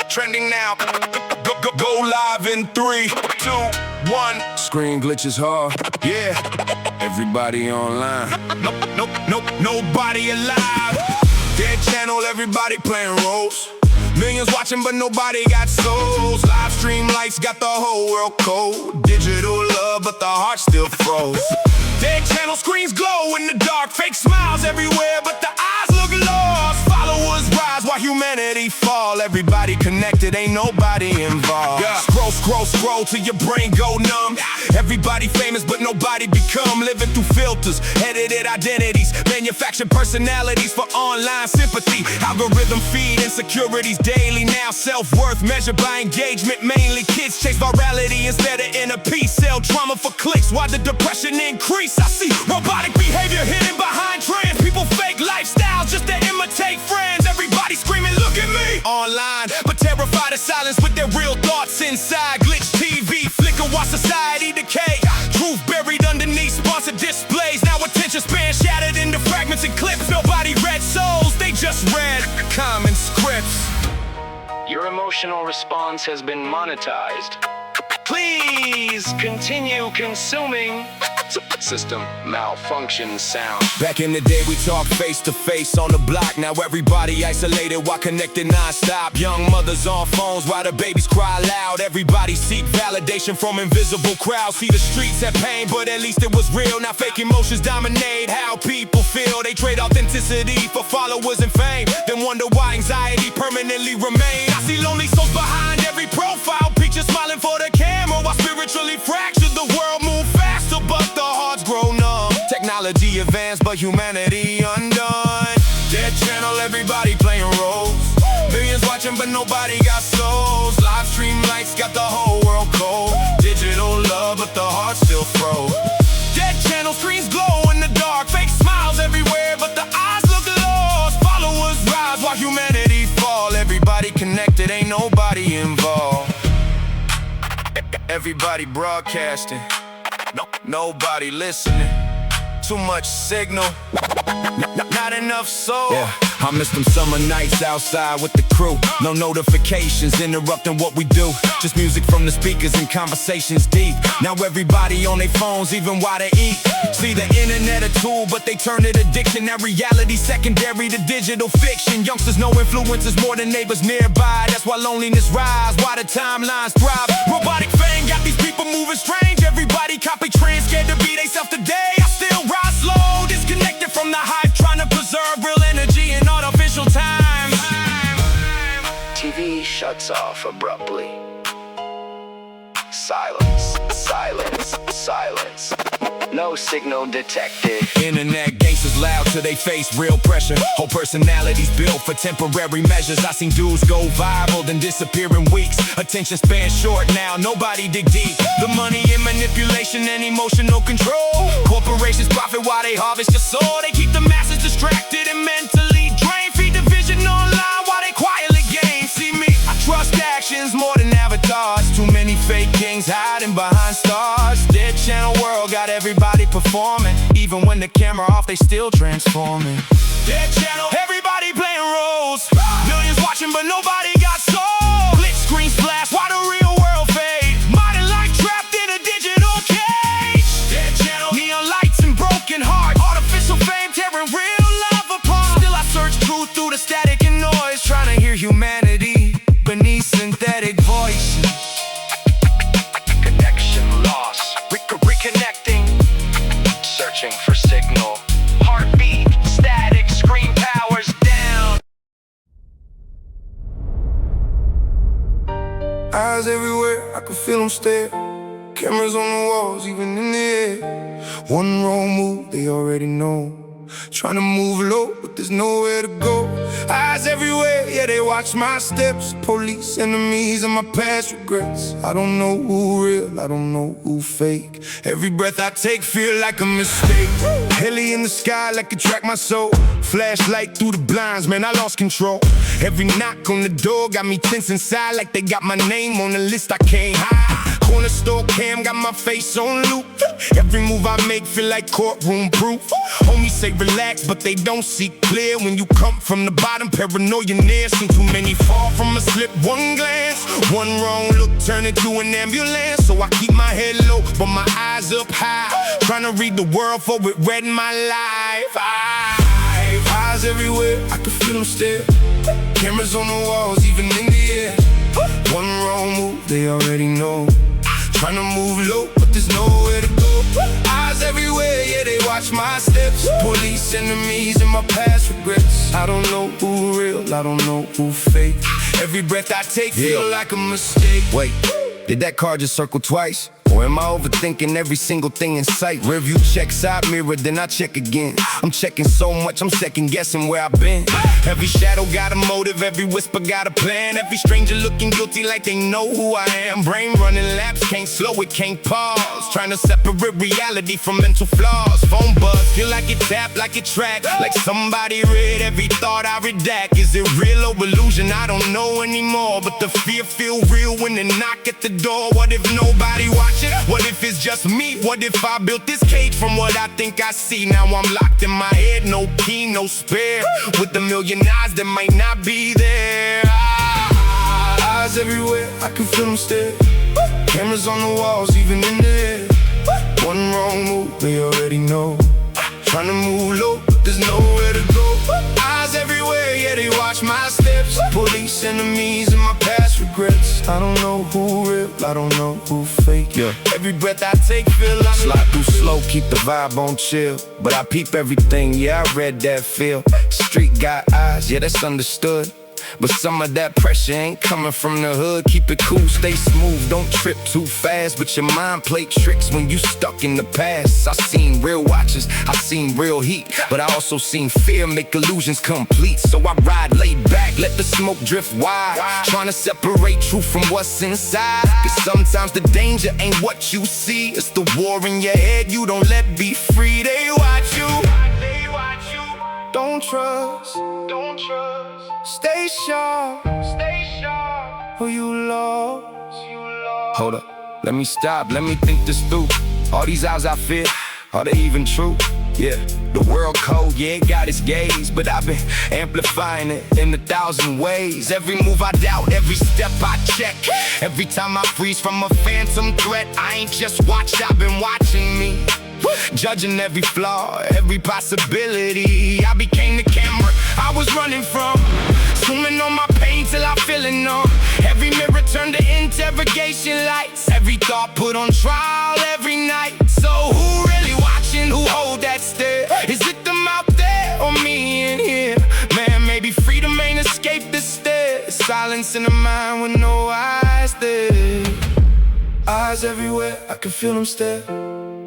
Trending now. Go live in 3, 2, 1. Screen glitches hard, Yeah, everybody online. Nobody alive. Dead channel, everybody playing roles. Millions watching, but nobody got souls. Live stream lights got the whole world cold. Digital love, but the heart still froze. Dead channel screens glow in the dark. Fake smiles everywhere, but the eyes look lost. Followers rise while humanity fall. Everybody connected, ain't nobody involved. Yeah. Scroll till your brain go numb. Everybody famous, but nobody become. Living through filters, edited identities, manufactured personalities for online sympathy. Algorithm feed insecurities daily. Now self-worth measured by engagement. Mainly kids chase virality instead of inner peace. Sell trauma for clicks while the depression increase. I see robotic behavior hidden behind trends. People fake lifestyles just to imitate friends. Everybody screaming, look at me online, but terrified of silence with their real thoughts inside. Glitch TV, flicker while society decay. Truth buried underneath sponsored displays. Now attention span shattered into fragments and clips. Nobody read souls, they just read common scripts. Your emotional response has been monetized. Please continue consuming. System malfunction sound. Back in the day we talked face to face on the block. Now everybody isolated while connected non-stop. Young mothers on phones while the babies cry loud. Everybody seek validation from invisible crowds. See the streets have pain, but at least it was real. Now fake emotions dominate how people feel. They trade authenticity for followers and fame, then wonder why anxiety permanently remains. I see lonely souls behind every profile picture, smiling for the camera while spiritually fractured. The world move faster, but the hearts grow numb. Technology advanced, but humanity undone. Dead channel, everybody playing roles. Millions watching, but nobody got souls. Live stream lights got the whole world cold. Digital love, but the heart still froze. Dead channel screens glow in the dark. Fake smiles everywhere, but the eyes look lost. Followers rise while humanity fall. Everybody connected, ain't nobody involved. Everybody broadcasting, nobody listening. Too much signal, not enough soul. Yeah, I miss them summer nights outside with the crew. No notifications interrupting what we do. Just music from the speakers and conversations deep. Now everybody on their phones even while they eat. See the internet a tool, but they turn it addiction. That reality secondary to digital fiction. Youngsters know influencers more than neighbors nearby. That's why loneliness rise, why the timelines thrive. Robotic fame got these people moving strange. Everybody copy trends, scared to be they self today. I still rise slow, disconnected from the hype, trying to preserve real energy in artificial time. TV shuts off abruptly. Silence, silence, silence. No signal detected. Internet gangsters loud to they face real pressure. Whole personalities built for temporary measures. I seen dudes go viral then disappear in weeks. Attention span short now, nobody dig deep. The money and manipulation and emotional control. Corporations profit while they harvest your soul. They keep the masses distracted and mentally drained. Feed division online while they quietly game. See me, I trust actions more than avatars. Too many fake kings hiding behind stars. Dead channel world got everybody performing. Even when the camera off, they still transforming. Dead channel, everybody playing roles. Millions watching, but nobody got soul. Glitch screen flash, why the real world fade? Modern life trapped in a digital cage. Dead channel, neon lights and broken hearts. Artificial fame tearing real love apart. Still I search truth through the static and noise, trying to hear humanity beneath synthetic voices. Connection lost. Reconnecting. Searching for signal. Heartbeat. Static. Screen powers down. Eyes everywhere, I can feel them stare. Cameras on the walls, even in the air. One wrong move, they already know. Trying to move low, but there's nowhere to go. Eyes everywhere, yeah, they watch my steps. Police, enemies, and my past regrets. I don't know who real, I don't know who fake. Every breath I take feel like a mistake. Heli in the sky like it track my soul. Flashlight through the blinds, man, I lost control. Every knock on the door got me tense inside, like they got my name on the list I can't hide. Corner store cam got my face on loop. Every move I make feel like courtroom proof. Homies say relax, but they don't see clear. When you come from the bottom, paranoia near. Seen too many fall from a slip, one glance. One wrong look turn into an ambulance. So I keep my head low, but my eyes up high. Trying to read the world for it read my life. Eyes everywhere, I can feel them stare. Cameras on the walls, even in the air. One wrong move, they already know. Trying to move low, but there's nowhere to go. Eyes everywhere, yeah, they watch my steps. Police, enemies, and my past regrets. I don't know who real, I don't know who fake. Every breath I take feel like a mistake. Wait, did that car just circle twice? Or am I overthinking every single thing in sight? Rearview check, side mirror, then I check again. I'm checking so much, I'm second guessing where I've been. Every shadow got a motive, every whisper got a plan. Every stranger looking guilty like they know who I am. Brain running laps, can't slow it, can't pause. Trying to separate reality from mental flaws. Phone buzz, feel like it tap, like it track. Like somebody read every thought I redact. Is it real or illusion? I don't know anymore. But the fear feel real when they knock at the door. What if nobody watches? What if it's just me? What if I built this cage from what I think I see? Now I'm locked in my head, no key, no spare. With a million eyes that might not be there. Eyes everywhere, I can feel them stare. Cameras on the walls, even in the air. One wrong move, they already know. Trying to move low, but there's nowhere to go. Eyes everywhere, yeah, they watch my steps. Police, enemies, and my past regrets. I don't know who real, I don't know who fake. Yeah. Every breath I take feel like slide through slow, keep the vibe on chill. But I peep everything, yeah, I read that feel. Street got eyes, yeah, that's understood. But some of that pressure ain't coming from the hood. Keep it cool, stay smooth, don't trip too fast. But your mind play tricks when you stuck in the past. I seen real watches, I seen real heat. But I also seen fear make illusions complete. So I ride laid back, let the smoke drift wide. Trying to separate truth from what's inside. Cause sometimes the danger ain't what you see. It's the war in your head you don't let be free. They watch you. don't trust. Stay sharp, or you lost. Hold up, let me stop, let me think this through. All these eyes I fear, are they even true? Yeah, the world code, yeah, it got its gaze. But I've been amplifying it in 1,000 ways. Every move I doubt, every step I check. Every time I freeze from a phantom threat, I ain't just watched, I've been watching me. Judging every flaw, every possibility. I became the camera I was running from. Zooming on my pain till I feel it numb. Every mirror turned to interrogation lights. Every thought put on trial every night. So who really watching? Who hold that stare? Is it them out there or me in here? Man, maybe freedom ain't escape the stare. Silence in the mind with no eyes there. Eyes everywhere, I can feel them stare.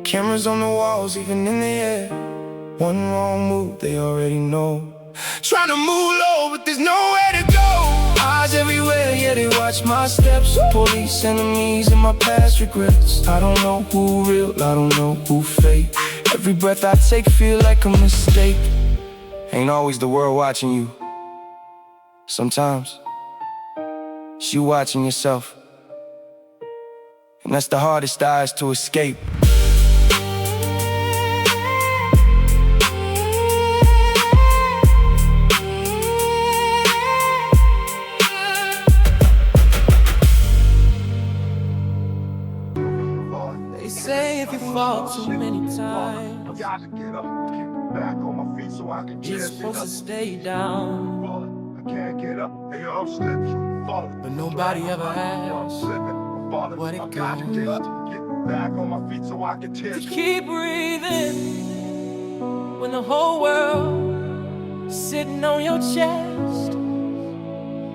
Cameras on the walls, even in the air. One wrong move, they already know. Trying to move low, but there's nowhere to go. Eyes everywhere, yeah, they watch my steps. Police, enemies, and my past regrets. I don't know who real, I don't know who fake. Every breath I take feel like a mistake. Ain't always the world watching you. Sometimes it's you watching yourself. And that's the hardest eyes to escape. They say if you fall too many times, I gotta get up, get back on my feet so I can you're supposed to stay down. I can't get up, hey, I'm slipping, falling. But nobody ever asks what it I gotta get up, get back on my feet so I can tear. to keep breathing when the whole world is sitting on your chest,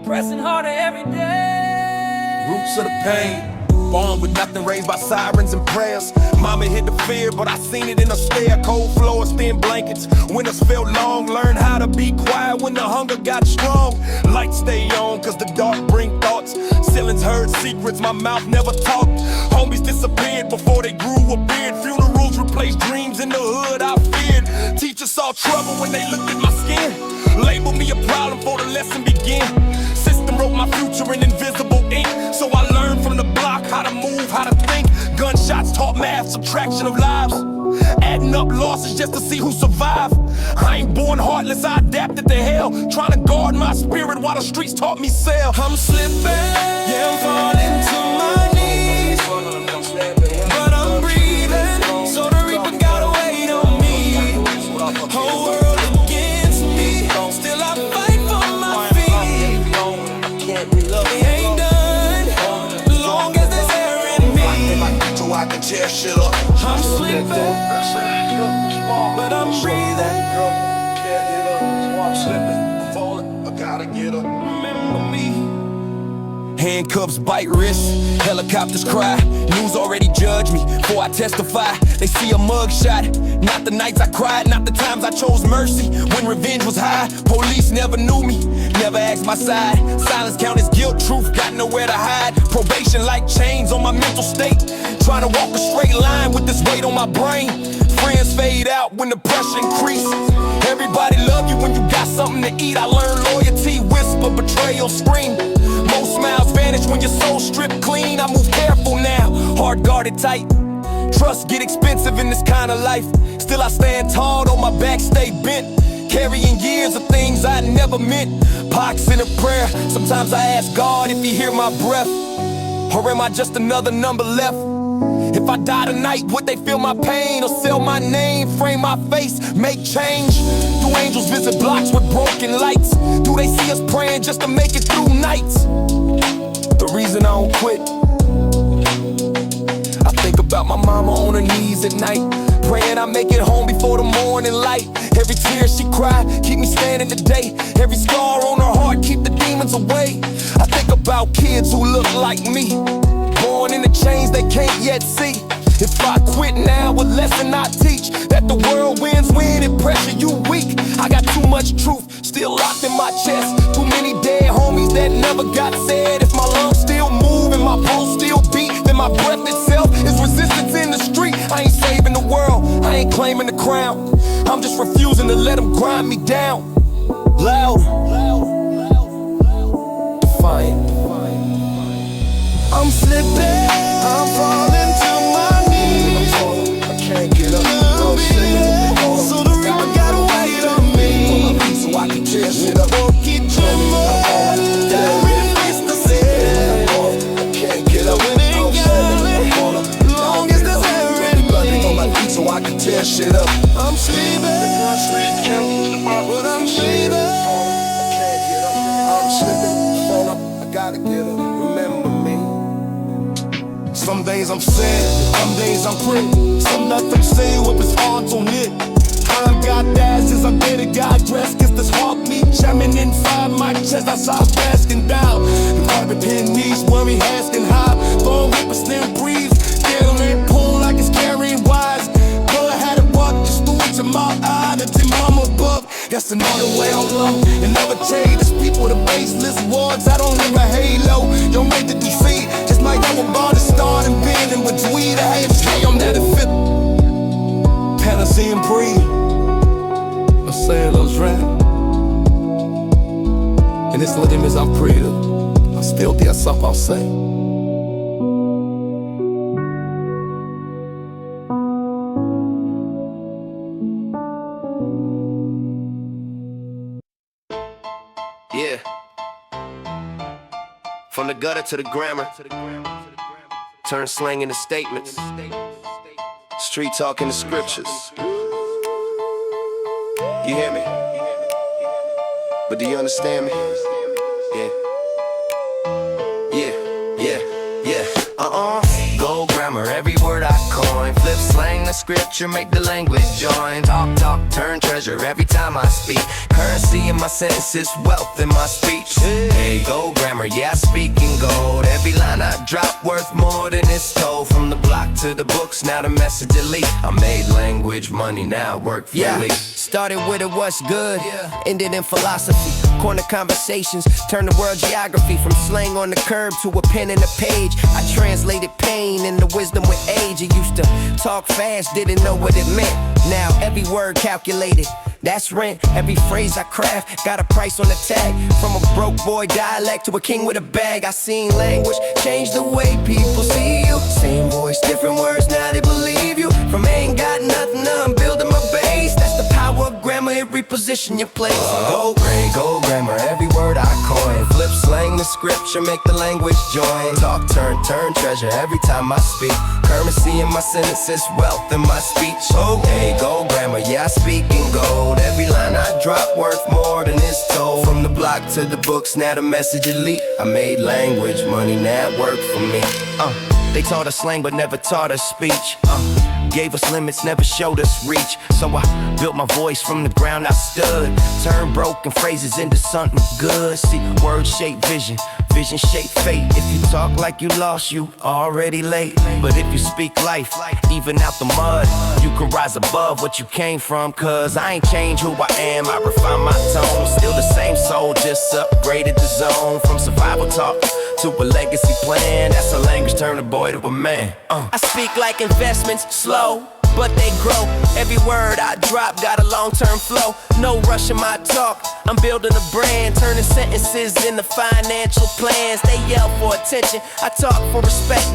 pressing harder every day. Roots of the pain. Born with nothing, raised by sirens and prayers. Mama hid the fear, but I seen it in a stare. Cold floors, thin blankets. Winters felt long. Learned how to be quiet when the hunger got strong. Lights stay on, cause the dark bring thoughts. Ceilings heard secrets, my mouth never talked. Homies disappeared before they grew a beard. Funerals replaced dreams in the hood I feared. Teachers saw trouble when they looked at my skin. Labeled me a problem before the lesson began. System wrote my future in invisible ink. So I learned from the block how to move, how to think. Gunshots taught math, subtraction of lives. Adding up losses just to see who survived. I ain't born heartless, I adapted to hell. Trying to guard my spirit while the streets taught me sell. I'm slipping, yeah, I'm falling to my knees, but I'm breathing, so the reaper gotta wait on me. Whole world against me, still I fight for my feet. It ain't done, as long as there's air in me. So I can tear shit up. I'm slipping, but I'm breathing. I'm slipping, falling, I gotta get up. Remember me. Handcuffs bite wrists, helicopters cry. News already judged me before I testify. They see a mugshot, not the nights I cried, not the times I chose mercy when revenge was high. Police never knew me, never asked my side. Silence count as guilt, truth got nowhere to hide. Probation like chains on my mental state. Trying to walk a straight line with this weight on my brain. Friends fade out when the pressure increases. Everybody love you when you got something to eat. I learned loyalty, whisper, betrayal, scream. Most smiles vanish when your soul stripped clean. I move careful now, heart guarded tight. Trust get expensive in this kind of life. Still I stand tall, though my back stay bent. Carrying years of things I never meant. Pox in a prayer, sometimes I ask God if he hear my breath. Or am I just another number left? If I die tonight, would they feel my pain? Or sell my name, frame my face, make change? Do angels visit blocks with broken lights? Do they see us praying just to make it through nights? The reason I don't quit, I think about my mama on her knees at night, praying I make it home before the morning light. Every tear she cried, keep me standing today. Every scar on her heart, keep the demons away. I think about kids who look like me, born in the chains they can't yet see. If I quit now, what lesson I teach? That the world wins when it pressure you weak. I got too much truth still locked in my chest. Too many dead homies that never got said. If my lungs still move and my pulse still beat, then my breath itself is resistance in the street. I ain't saving the world, I ain't claiming the crown. I'm just refusing to let them grind me down. Loud, defiant. I'm slipping, I'm falling to my knees. I can't get up, So the reaper gotta wait on me. so I can tear shit up. Won't keep trembling, release the sin. I can't get up, It ain't gonna, as long as there's air in on my me. feet so I can tear shit up. I'm sleeping, but I'm breathing. I'm slipping, fall up, I gotta get up. Remember me. Some days I'm sad, some days I'm pretty. Some nothing say with his heart on it. Time got dashes, I'm better got dressed. Cause this heartbeat jamming inside my chest. I saw asking down. The carpet pin knees, worry asking high. phone, but still breathes. Still in pool like it's carrying wise. But had it walk just through to my eye, the team I'm above. That's another way on love. And never change. There's people with baseless words. I don't live a halo. Don't make the defeat. Just might know about the start and being in between. I am I'm that fit. Fantasy and breathe. I say those rap. And this little image I'm pretty. I still did something I'll say. Yeah. From the gutter to the grammar. Turn slang into statements. Street talk into scriptures. You hear me? But do you understand me? Yeah. Gold grammar, every word I coin. Flip slang the scripture, make the language join. Talk, turn treasure every time I speak. Currency in my sentences, wealth in my speech. Hey, gold grammar, yeah, I speak in gold. Every line I drop worth more than it's told. From the block to the books, now the message elite. I made language money, now I work for elite. Started with it, what's good, ended in philosophy. Corner conversations, turn the world geography. From slang on the curb to a pen and a page. I translated pain into wisdom with age. I used to talk fast, didn't know what it meant. Now every word calculated, that's rent. Every phrase I craft, got a price on the tag. From a broke boy dialect to a king with a bag. I seen language change the way people see you. Same voice, different words, now they believe you. From ain't got nothing, now I'm building my base. That's the power of grammar, it reposition your place. Gold grammar, every word I coin. Flip slang the scripture, make the language join. Talk, turn treasure every time I speak. Currency in my sentences, wealth in my speech. Okay, gold grammar, yeah, I speak in gold. Every line I drop worth more than it's told. From the block to the books, now the message elite. I made language money, now it work for me. They taught us slang but never taught us speech. Gave us limits, never showed us reach. So I built my voice from the ground I stood. Turned broken phrases into something good. See, words shape vision, vision shape fate. If you talk like you lost, you already late. But if you speak life, even out the mud, you can rise above what you came from. Cause I ain't changed who I am, I refine my tone. Still the same soul, just upgraded the zone. From survival talk to a legacy plan. That's a language, turn a boy to a man. I speak like investments, slow, but they grow. Every word I drop got a long-term flow. No rush in my talk, I'm building a brand. Turning sentences into financial plans. They yell for attention, I talk for respect.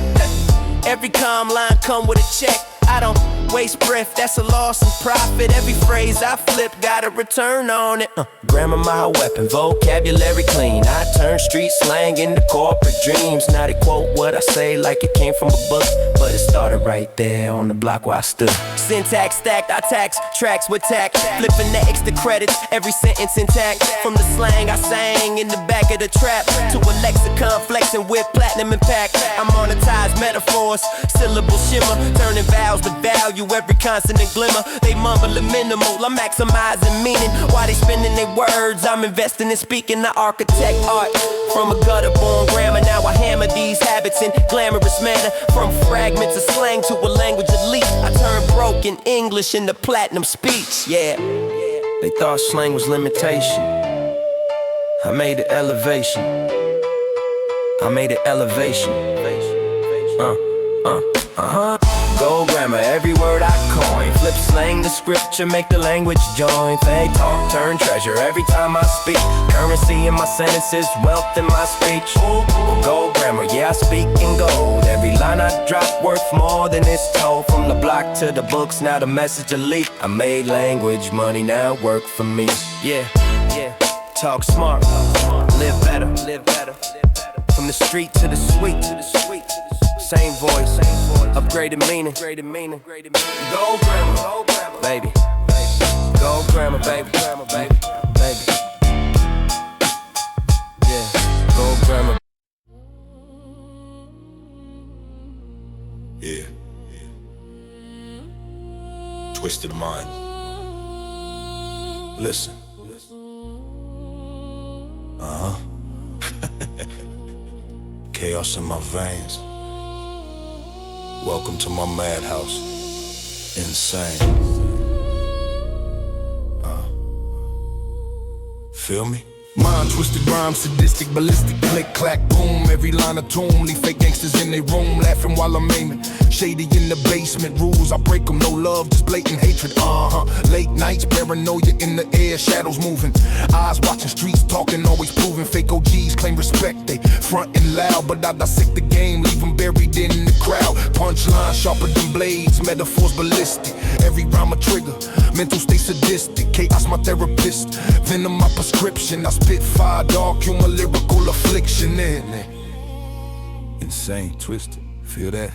Every calm line come with a check. I don't waste breath, that's a loss in profit. Every phrase I flip got a return on it. Grammar my weapon, vocabulary clean. I turn street slang into corporate dreams. Now they quote what I say like it came from a book, but it started right there on the block where I stood. Syntax stacked, I tax tracks with tact. Flipping the extra credits, every sentence intact. From the slang I sang in the back of the trap to a lexicon flexing with platinum impact. I monetize metaphors, syllable shimmer, turning vowels with value, every consonant glimmer. They mumbling minimal, I'm maximizing meaning. While they spinning their words, I'm investing in speaking the architect art. From a gutter-born grammar, now I hammer these habits in glamorous manner. From fragments of slang to a language elite, I turn broken English into platinum speech. Yeah, they thought slang was limitation. I made it elevation. I made it elevation. Gold grammar, every word I coin. Flip slang the scripture, make the language join. Fake talk, turn treasure every time I speak. Currency in my sentences, wealth in my speech. Gold grammar, yeah, I speak in gold. Every line I drop worth more than it's told. From the block to the books, now the message elite. I made language money, now it work for me. Yeah, talk smart, live better. From the street to the suite, same voice, upgraded meaning. Gold grammar, baby. Gold grammar, baby. Yeah, gold grammar. Yeah. Twisted mind. Listen. Chaos in my veins. Welcome to my madhouse. Insane. Feel me? Mind twisted rhyme, sadistic, ballistic, click, clack, boom. Every line a tune, leave fake gangsters in their room, laughing while I'm aiming. Shady in the basement, rules, I break them, no love, just blatant hatred, Late nights, paranoia in the air, shadows moving. Eyes watching streets, talking, always proving. Fake OGs claim respect, they frontin' loud, but I dissect the game, leave them buried in the crowd. Punchline sharper than blades, metaphors ballistic. Every rhyme a trigger, mental state sadistic. Chaos my therapist, venom my prescription. I spit fire, dark humor, lyrical affliction. Insane, twisted, feel that?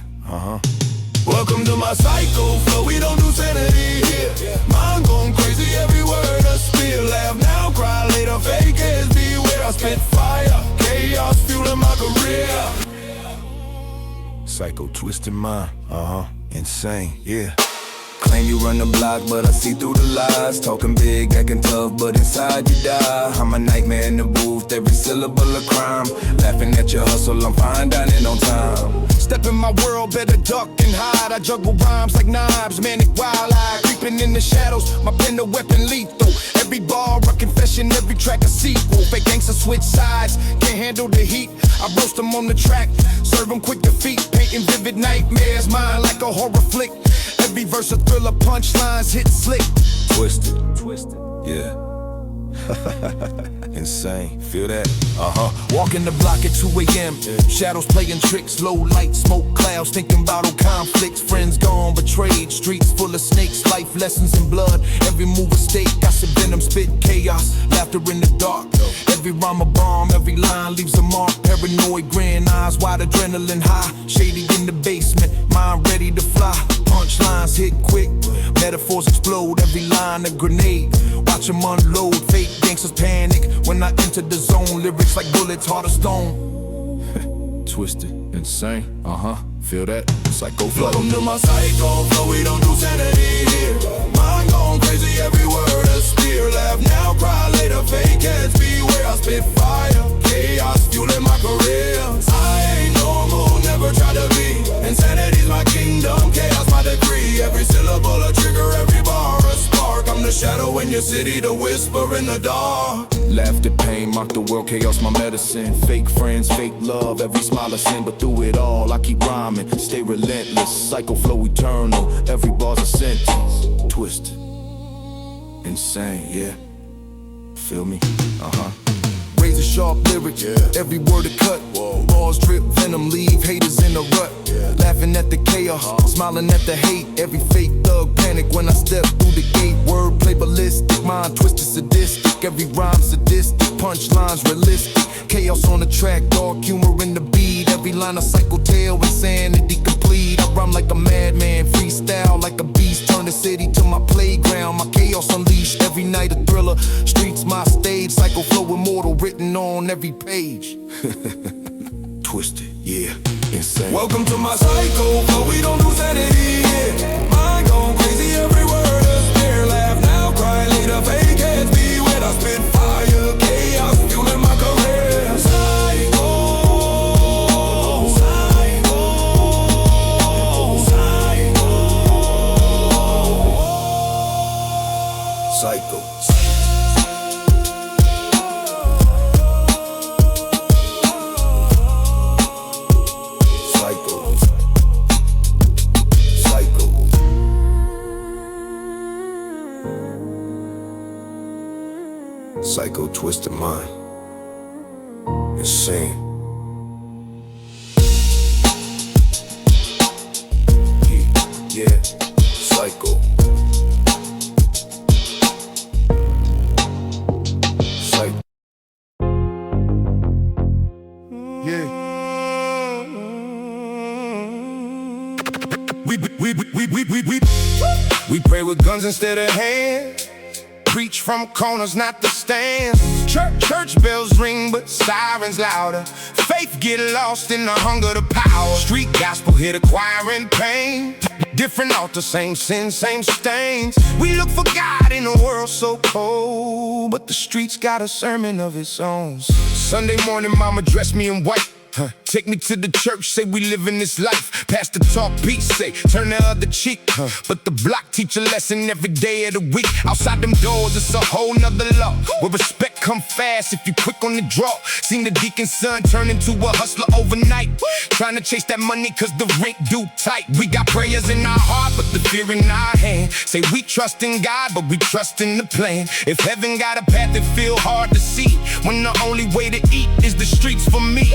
Welcome to my psycho flow, we don't do sanity here. Mind going crazy, every word a spill. Laugh now, cry later, fake as beware. I spit fire, chaos fueling my career. Psycho, twisted mind, insane, yeah. Claim you run the block, but I see through the lies. Talking big, acting tough, but inside you die. I'm a nightmare in the booth, every syllable a crime. Laughing at your hustle, I'm fine dining on time. Step in my world, better duck and hide. I juggle rhymes like knives, manic wild-eyed. Creeping in the shadows, my pen a weapon lethal. Every bar a confession, every track a sequel. Fake gangsters switch sides, can't handle the heat. I roast them on the track, serve them quick defeat. Painting vivid nightmares, mine like a horror flick. Every verse a thriller, punchlines hit slick. Twisted, yeah. Insane, feel that? Walking the block at 2 a.m. Shadows playing tricks, low light, smoke clouds, thinking about all conflicts. Friends gone, betrayed, streets full of snakes, life lessons in blood. Every move a stake, gossip venom, spit chaos, laughter in the dark. Every rhyme a bomb, every line leaves a mark. Paranoid grin, eyes wide, adrenaline high. Shady in the basement, mind ready to fly. Punchlines hit quick, metaphors explode. Every line a grenade, watch them unload. Fake gangsters panic when I enter the zone. Lyrics like bullets, hard as stone. Twisted, insane, feel that? Psycho flow. Welcome to my psycho flow, we don't do sanity here. Mind going crazy, every word a spear. Laugh now, cry later, fake heads beware. I spit fire, chaos fueling my career. I ain't normal, never try to be. Insanity's my kingdom, chaos my decree. Every syllable a trigger, every bar a spark. I'm the shadow in your city, the whisper in the dark. Laughter, pain, mock the world, chaos my medicine. Fake friends, fake love, every smile a sin. But through it all, I keep rhyming, stay relentless. Psycho flow eternal, every bar's a sentence. Twisted, insane, yeah. Feel me? Razor sharp lyrics, every word a cut. Bars drip venom, leave haters in a rut. Laughing at the chaos, smiling at the hate. Every fake thug panic when I step through the gate. Wordplay ballistic, mind twisted sadistic. Every rhyme sadistic, punchlines realistic. Chaos on the track, dark humor in the beat. Every line a cycle tale, insanity complete. I rhyme like a madman, freestyle like a beast. Turn the city to my playground, my chaos unleashed. Every night a thriller, streets my stage. Psycho flow immortal, written on every page. Twisted, yeah, insane. Welcome to my psycho flow, we don't do sanity here. Mind going crazy, every word a spear. Laugh now, cry later, fake heads beware. I spit fire, chaos fueling my career. Psycho, psycho, psycho, psycho. Psycho, twisted mind, insane. Yeah, psycho. Psycho. Yeah. We pray with guns instead of hands. Preach from corners, not the stands. Church bells ring, but sirens louder. Faith get lost in the hunger to power. Street gospel hit acquiring pain. Different altar, same sin, same stains. We look for God in a world so cold, but the streets got a sermon of its own. Sunday morning, mama dressed me in white. take me to the church, say we living this life. Pastor talk peace, say turn the other cheek. But the block teach a lesson every day of the week. Outside them doors, it's a whole nother law, where respect come fast if you quick on the draw. Seen the deacon's son turn into a hustler overnight, trying to chase that money cause the rent due tight. We got prayers in our heart, but the fear in our hand. Say we trust in God, but we trust in the plan. If heaven got a path, it feel hard to see, when the only way to eat is the streets for me.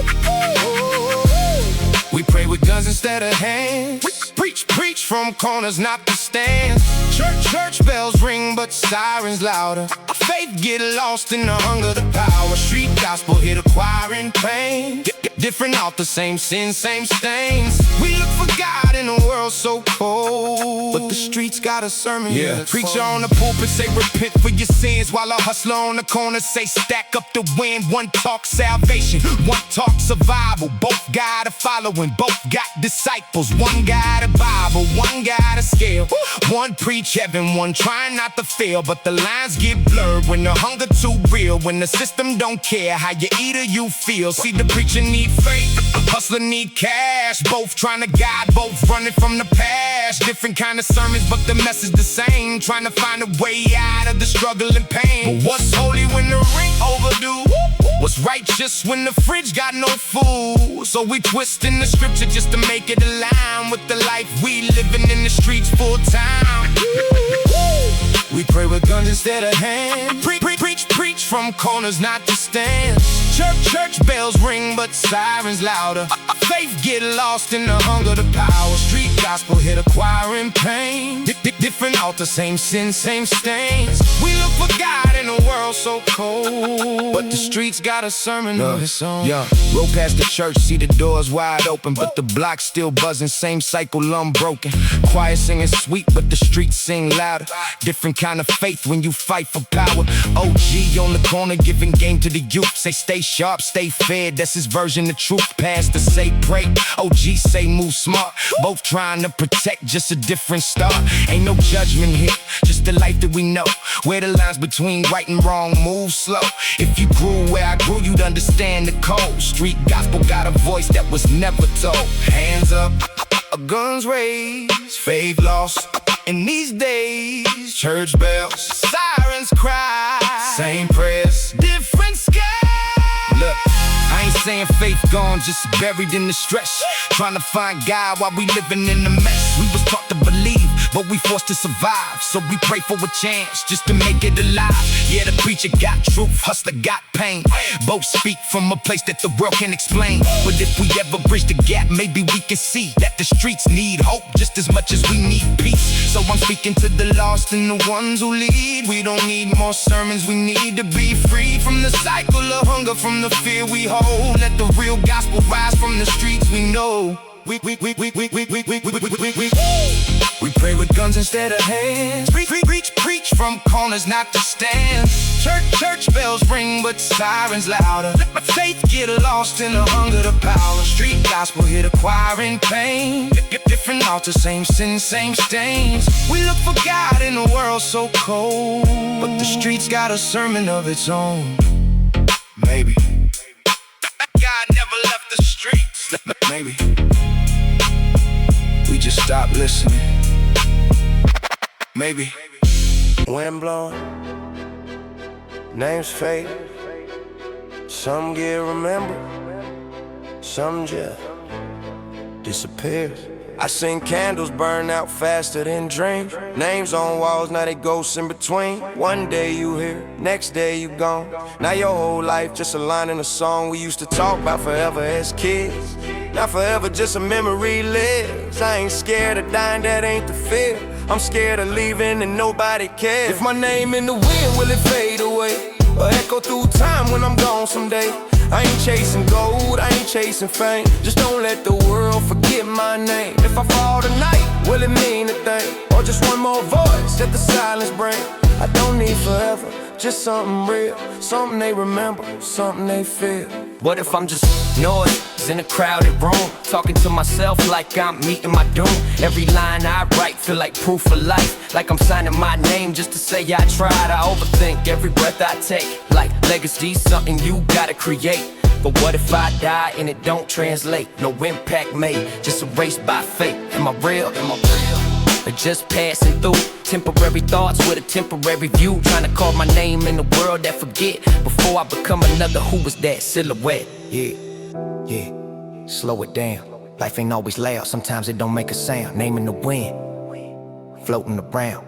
We pray with guns instead of hands. Preach from corners, not the stands. Church bells ring, but sirens louder. Faith get lost in the hunger, the power. Street gospel hit a choir in pain. Different author, same sin, same stains. We look for God in a world so cold, but the streets got a sermon. Preacher on the pulpit say repent for your sins, while a hustler on the corner say stack up the win. One talk salvation, one talk survival. Both got a following, both got disciples. One got a Bible, one got a scale. One preach heaven, one trying not to fail. But the lines get blurred when the hunger too real, when the system don't care how you eat or you feel. See, the preacher need faith, hustler need cash. Both trying to guide, both running from the past. Different kind of sermons, but the message the same. Trying to find a way out of the struggle and pain. But what's holy when the ring overdue? What's righteous when the fridge got no food? So we twist in the scripture just to make it align with the life we living in the streets full time. We pray with guns instead of hands. Preach from corners, not the stands. Church bells ring, but sirens louder. Faith get lost in the hunger, the power. Street gospel hit a choir in pain. Different altar, same sin, same stains. We look for God in a world so cold, but the streets got a sermon of its own. Roll past the church, see the doors wide open, but the block still buzzing, same cycle unbroken. Choir singing sweet, but the streets sing louder. Different kind of faith when you fight for power. OG on the corner giving game to the youth. Say stay sharp, stay fed, that's his version of truth. Pastor say pray, OG say move smart. Both trying to protect, just a different start. Ain't no judgment here, just the life that we know, where the lines between right and wrong move slow. If you grew where I grew, you'd understand the code. Street gospel got a voice that was never told. Hands up, guns raised, faith lost. In these days, church bells, sirens cry, same prayers, different skies. Look, I ain't saying faith gone, just buried in the stress. Trying to find God while we living in the mess. We was taught to believe, but we forced to survive. So we pray for a chance just to make it alive. Yeah, the preacher got truth, hustler got pain. Both speak from a place that the world can't explain. But if we ever bridge the gap, maybe we can see that the streets need hope just as much as we need peace. So I'm speaking to the lost and the ones who lead. We don't need more sermons, we need to be free from the cycle of hunger, from the fear we hold. Let the real gospel rise from the streets we know. We pray with guns instead of hands. Preach from corners, not the stands. Church bells ring, but sirens louder. Faith get lost in the hunger, the power. Street gospel hit a choir in pain. Different altars, same sin, same stains. We look for God in a world so cold, but the streets got a sermon of its own. Maybe God never left the streets. Maybe we just stopped listening. Maybe. Wind blowing, names fade. Some get remembered, some just disappear. I seen candles burn out faster than dreams. Names on walls, now they ghosts in between. One day you here, next day you gone. Now your whole life just a line in a song we used to talk about forever as kids. Now forever just a memory lives. I ain't scared of dying, that ain't the fear. I'm scared of leaving and nobody cares. If my name in the wind, will it fade away? Or echo through time when I'm gone someday? I ain't chasing gold, I ain't chasing fame. Just don't let the world forget my name. If I fall tonight, will it mean a thing? Or just one more voice that the silence bring? I don't need forever, just something real. Something they remember, something they feel. What if I'm just noise in a crowded room, talking to myself like I'm meeting my doom? Every line I write feel like proof of life, like I'm signing my name just to say I tried. I overthink every breath I take, like legacy, something you gotta create. But what if I die and it don't translate? No impact made, just erased by fate. Am I real? Or just passing through temporary thoughts with a temporary view? Trying to carve my name in the world that forget before I become another who was that silhouette. Yeah, slow it down. Life ain't always loud, sometimes it don't make a sound. Name in the wind, floating around.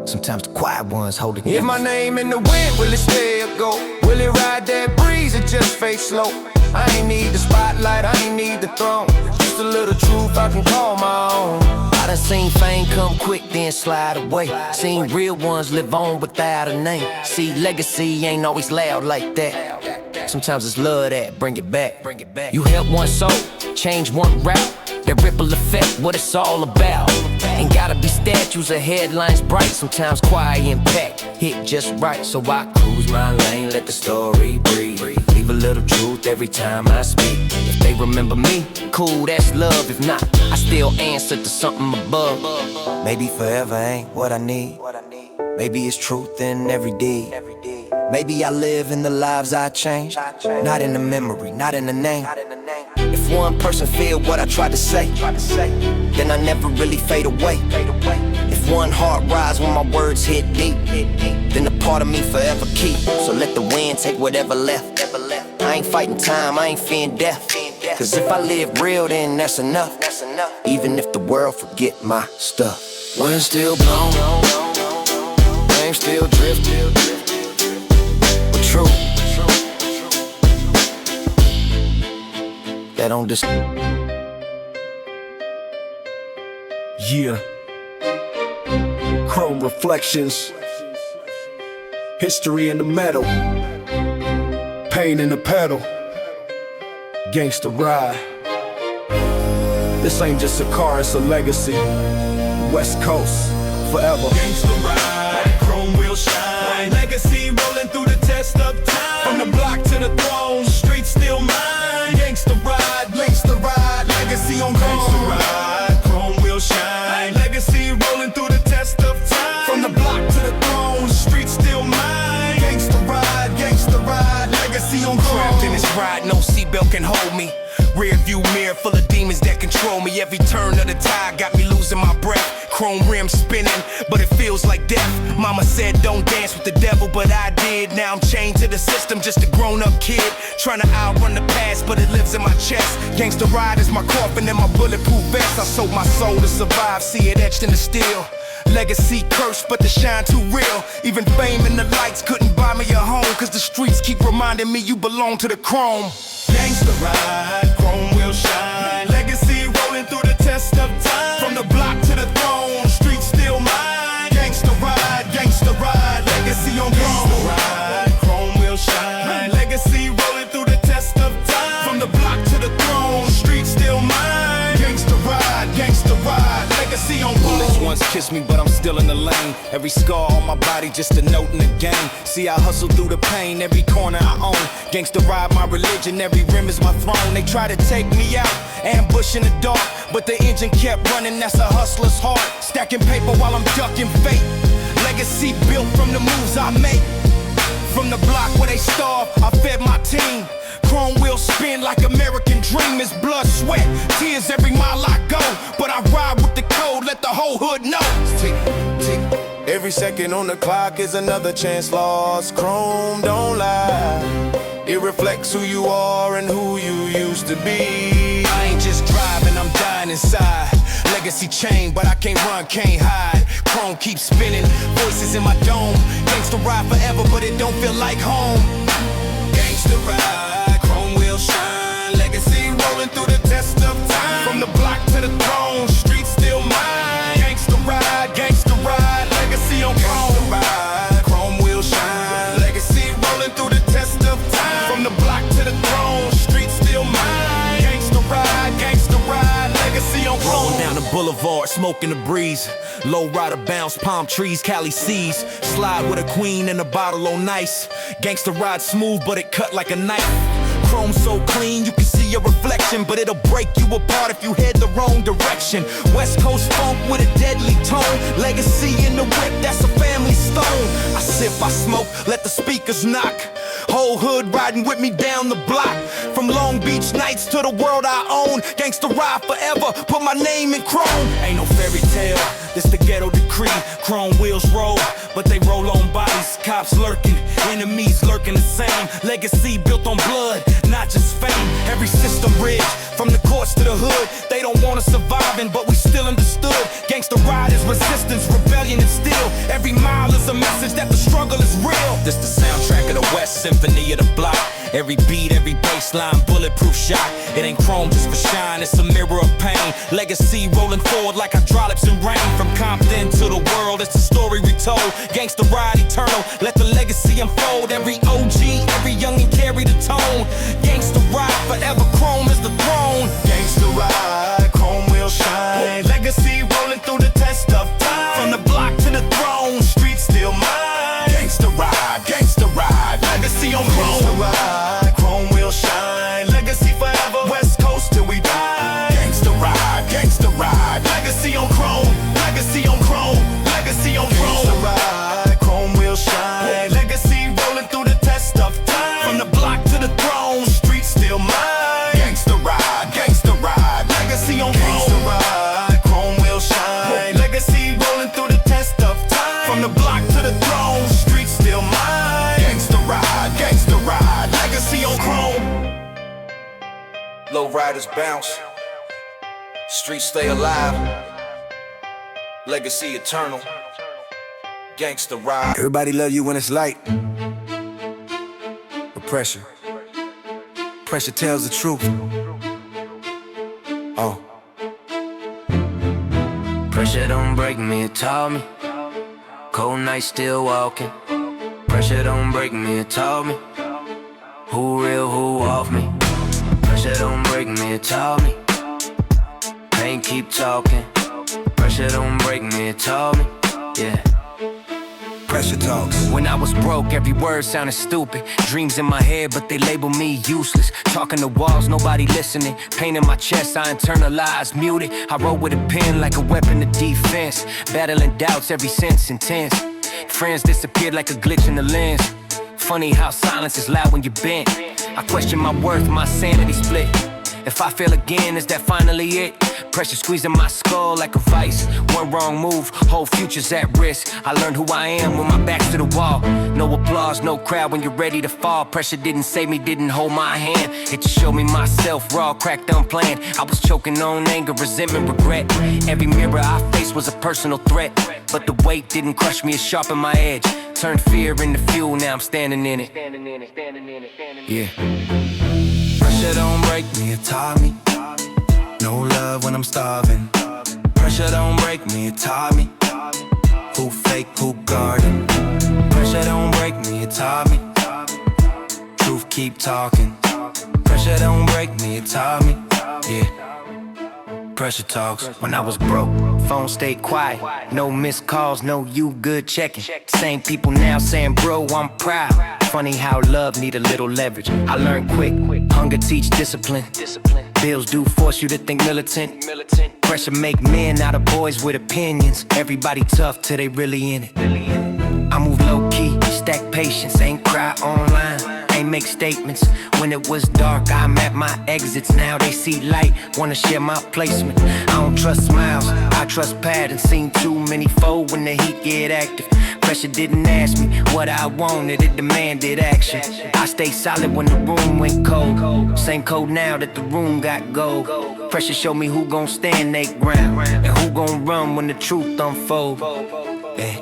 Sometimes the quiet ones hold it. If my name in the wind, will it stay or go? Will it ride that breeze or just fade slow? I ain't need the spotlight, I ain't need the throne. Just a little truth I can call my own. I done seen fame come quick then slide away. Seen real ones live on without a name. See, legacy ain't always loud like that. Sometimes it's love that bring it back. You help one soul, change one route. That ripple effect, what it's all about. Ain't gotta be statues or headlines bright. Sometimes quiet impact hit just right. So I cruise my lane, let the story breathe. Leave a little truth every time I speak. If they remember me, cool, that's love. If not, I still answer to something above. Maybe forever ain't what I need. Maybe it's truth in every deed. Maybe I live in the lives I change, not in the memory, not in the name. If one person feel what I tried to say, then I never really fade away. If one heart rise when my words hit deep, then a part of me forever keep. So let the wind take whatever left. I ain't fighting time, I ain't fearing death. Cause if I live real, then that's enough. Even if the world forget my stuff. Wind still blown, name still drifting. But true, That on this. Yeah. Chrome reflections. History in the metal. Pain in the pedal. Gangsta ride. This ain't just a car, it's a legacy. West Coast, forever. Gangsta ride, chrome wheel shine. Legacy rolling through the test of time. From the block to the throne, streets still mine. Gangsta ride, legacy on chrome. Gangsta ride, chrome wheel shine. Legacy rolling through the test of time. From the block to the throne, streets still mine. Gangsta ride, legacy on chrome. trapped in this ride, no seatbelt can hold me. Rear view mirror full of demons that control me. Every turn of the tide got me losing my breath. Chrome rims spinning, but it feels like death. Mama said don't dance with the devil, but I did. Now I'm chained to the system, just a grown-up kid. Trying to outrun the past, but it lives in my chest. Gangsta ride is my coffin and my bulletproof vest. I sold my soul to survive, see it etched in the steel. Legacy cursed, but the shine too real. Even fame and the lights couldn't buy me a home, cause the streets keep reminding me you belong to the chrome. Gangsta ride, chrome wheel shine. Legacy rolling through the test of time. From the block to the throne, streets still mine. Gangsta ride, legacy on chrome. Gangsta ride, chrome wheel shine. Legacy rolling through the test of time. From the block to the throne, streets still mine. Gangsta ride, legacy on chrome. Bullets once kissed me, but I'm still in the lane. Every scar on my body, just a note in the game. See, I hustle through the pain, every corner I own. Gangsta ride, my religion, every rim is my throne. They try to take me out, ambush in the dark, but the engine kept running, that's a hustler's heart. Stacking paper while I'm ducking fate. Legacy built from the moves I make. From the block where they starve, I fed my team. Chrome wheels spin like American dream. It's blood, sweat, tears every mile I go. But I ride with the code, let the whole hood know. Tick, tick. Every second on the clock is another chance lost. Chrome don't lie. It reflects who you are and who you used to be. I ain't just driving, I'm dying inside. Legacy chain, but I can't run, can't hide. Chrome keeps spinning, voices in my dome. Gangsta ride forever, but it don't feel like home. Gangsta ride, chrome wheel shine. Legacy rolling through the test of time. From the block to the throne, streets still mine. Gangsta ride, legacy on chrome. Gangsta ride, chrome wheel shine. Legacy rolling through the test of time. From the block to the throne, streets still mine. Gangsta ride, legacy on chrome. Rolling down the boulevard, smoking the breeze. Low rider bounce, palm trees, Cali seas. Slide with a queen and a bottle on nice. Gangsta ride smooth, but it cut like a knife. Chrome so clean, you can see your reflection, but it'll break you apart if you head the wrong direction. West Coast funk with a deadly tone. Legacy in the whip, that's a family stone. I sip, I smoke, let the speakers knock. Whole hood riding with me down the block. From Beach nights to the world I own. Gangsta ride forever, put my name in chrome. Ain't no fairy tale, this the ghetto decree. Chrome wheels roll, but they roll on bodies. Cops lurking, enemies lurking the same. Legacy built on blood, not just fame. Every system rigged, from the courts to the hood. They don't want us surviving, but we still understood. Gangsta ride is resistance, rebellion and steel. Every mile is a message that the struggle is real. This the soundtrack of the West Symphony of the block. Every beat, every baseline, bulletproof shot. It ain't chrome just for shine, it's a mirror of pain. Legacy rolling forward like hydraulics and rain. From Compton to the world, it's a story retold. Gangsta ride eternal, let the legacy unfold. Every OG, every youngin' carry the tone. Gangsta ride forever, chrome is the throne. Gangsta ride, chrome will shine. Legacy rolling through the test of time. From the block to the throne, Streets still mine. Gangsta ride, legacy on chrome. Gangsta ride, chrome will shine. Legacy forever, West Coast till we die. Gangsta ride, legacy on chrome. Legacy on chrome, legacy on chrome. Gangsta ride, chrome will shine. Legacy rolling through the test of time. from the block to the throne. Streets still mine. Gangsta ride, legacy on chrome. Gangsta ride, chrome will shine. Legacy rolling through the test of time. From the block to the throne. Streets still mine. Gangsta ride, legacy on chrome. Low riders bounce, streets stay alive, legacy eternal, gangsta ride. Everybody love you when it's light, but pressure tells the truth. Oh, Pressure don't break me, it taught me. Cold nights still walking. Pressure don't break me, it taught me. Who real, who off me. Pressure don't break me, it taught me. Pain keep talking. Pressure don't break me, it taught me. Yeah. pressure talks. When I was broke, every word sounded stupid. Dreams in my head, but they label me useless. Talking to walls, nobody listening. Pain in my chest, I internalized, muted. I wrote with a pen like a weapon of defense. Battling doubts, every sense intense. Friends disappeared like a glitch in the lens. Funny how silence is loud when you're bent. I question my worth, my sanity split. If I fail again, is that finally it? Pressure squeezing my skull like a vice. One wrong move, whole future's at risk. I learned who I am when my back's to the wall. No applause, no crowd when you're ready to fall. Pressure didn't save me, didn't hold my hand. It just showed me myself raw, cracked, unplanned. I was choking on anger, resentment, regret. Every mirror I faced was a personal threat. But the weight didn't crush me, it sharpened my edge. Turned fear into fuel, now I'm standing in it. Yeah. Pressure don't break me, it taught me. No love when I'm starving. Pressure don't break me, it taught me. Who fake, who guarding. Pressure don't break me, it taught me. Truth keep talking. Pressure don't break me, it taught me. Yeah. Pressure talks. When I was broke, phone stayed quiet. No missed calls, no you good checking. Same people now saying, bro, I'm proud. Funny how love need a little leverage. I learned quick, hunger teach discipline. Bills do force you to think militant. Pressure make men out of boys with opinions. Everybody tough till they really in it. I move low key, stack patience, ain't cry online. Ain't make statements. When it was dark, I'm at my exits. Now they see light, wanna share my placement. I don't trust smiles, I trust patterns. Seen too many fold when the heat get active. Pressure didn't ask me what I wanted, it demanded action. I stayed solid when the room went cold. Same code now that the room got gold. Pressure showed me who gon' stand they ground and who gon' run when the truth unfold. Yeah.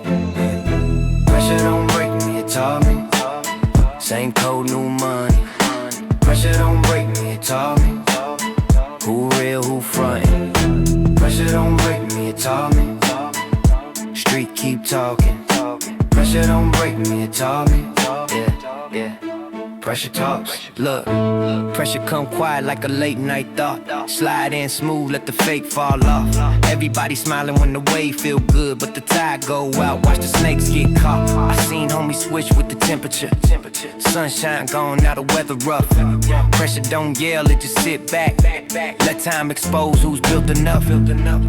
Pressure don't break me, it taught me. Same code, new money. Pressure don't break me, it taught me. Who real, who frontin'. Pressure don't break me, it taught me. Street keep talking. Pressure don't break me, it taught me. Yeah, yeah. Pressure talks. Look, pressure come quiet like a late night thought. Slide in smooth, let the fake fall off. Everybody smiling when the wave feel good, but the tide go out. Watch the snakes get caught. I seen homies switch with the temperature. Sunshine gone, now the weather rough. Pressure don't yell, it just sit back. Let time expose who's built enough.